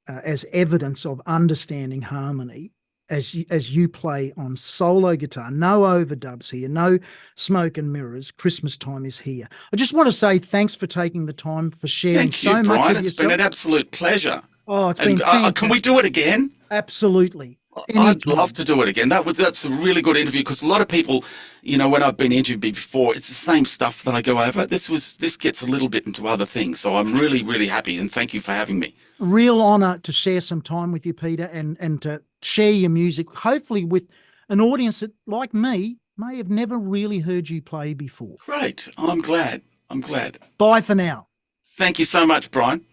as evidence of understanding harmony as you play on solo guitar. No overdubs here, no smoke and mirrors. Christmas Time is here. I just want to say thanks for taking the time, for sharing
Thank you,
so much
Brian.
of
It's
yourself.
been an absolute pleasure.
Oh, it's been fantastic.
Can we do it again?
Absolutely.
I'd
Anytime.
love to do it again. That's a really good interview because a lot of people, when I've been interviewed before, it's the same stuff that I go over. This gets a little bit into other things. So I'm really, really happy and thank you for having me.
Real honour to share some time with you, Peter, and to share your music, hopefully with an audience that, like me, may have never really heard you play before.
Great. I'm glad.
Bye for now.
Thank you so much, Brian.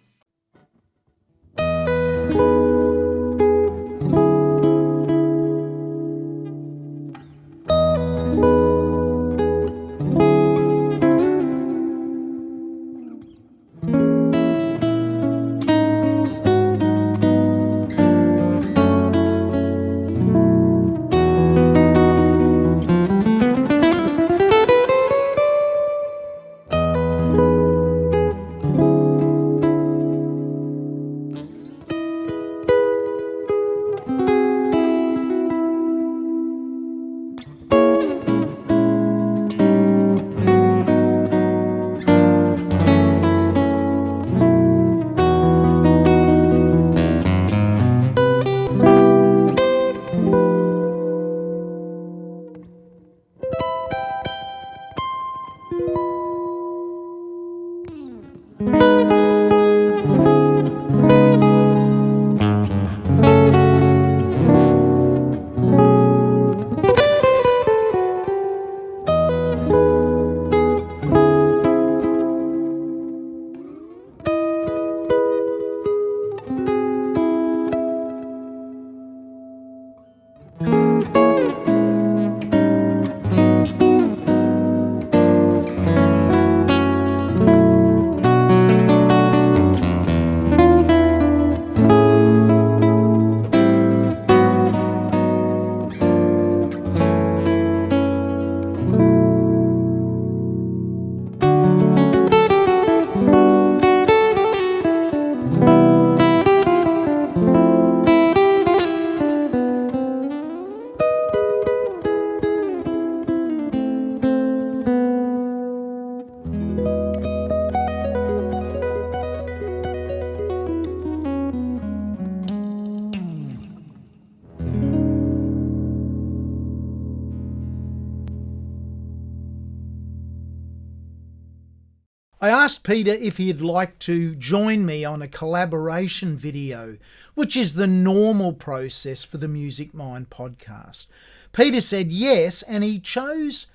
I asked Peter if he'd like to join me on a collaboration video, which is the normal process for the Music Mind podcast. Peter said yes, and he chose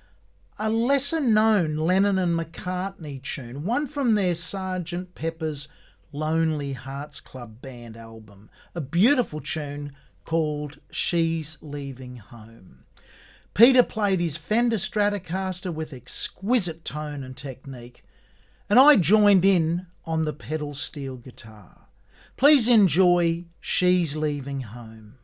a lesser-known Lennon and McCartney tune, one from their Sgt. Pepper's Lonely Hearts Club Band album, a beautiful tune called She's Leaving Home. Peter played his Fender Stratocaster with exquisite tone and technique, and I joined in on the pedal steel guitar. Please enjoy She's Leaving Home.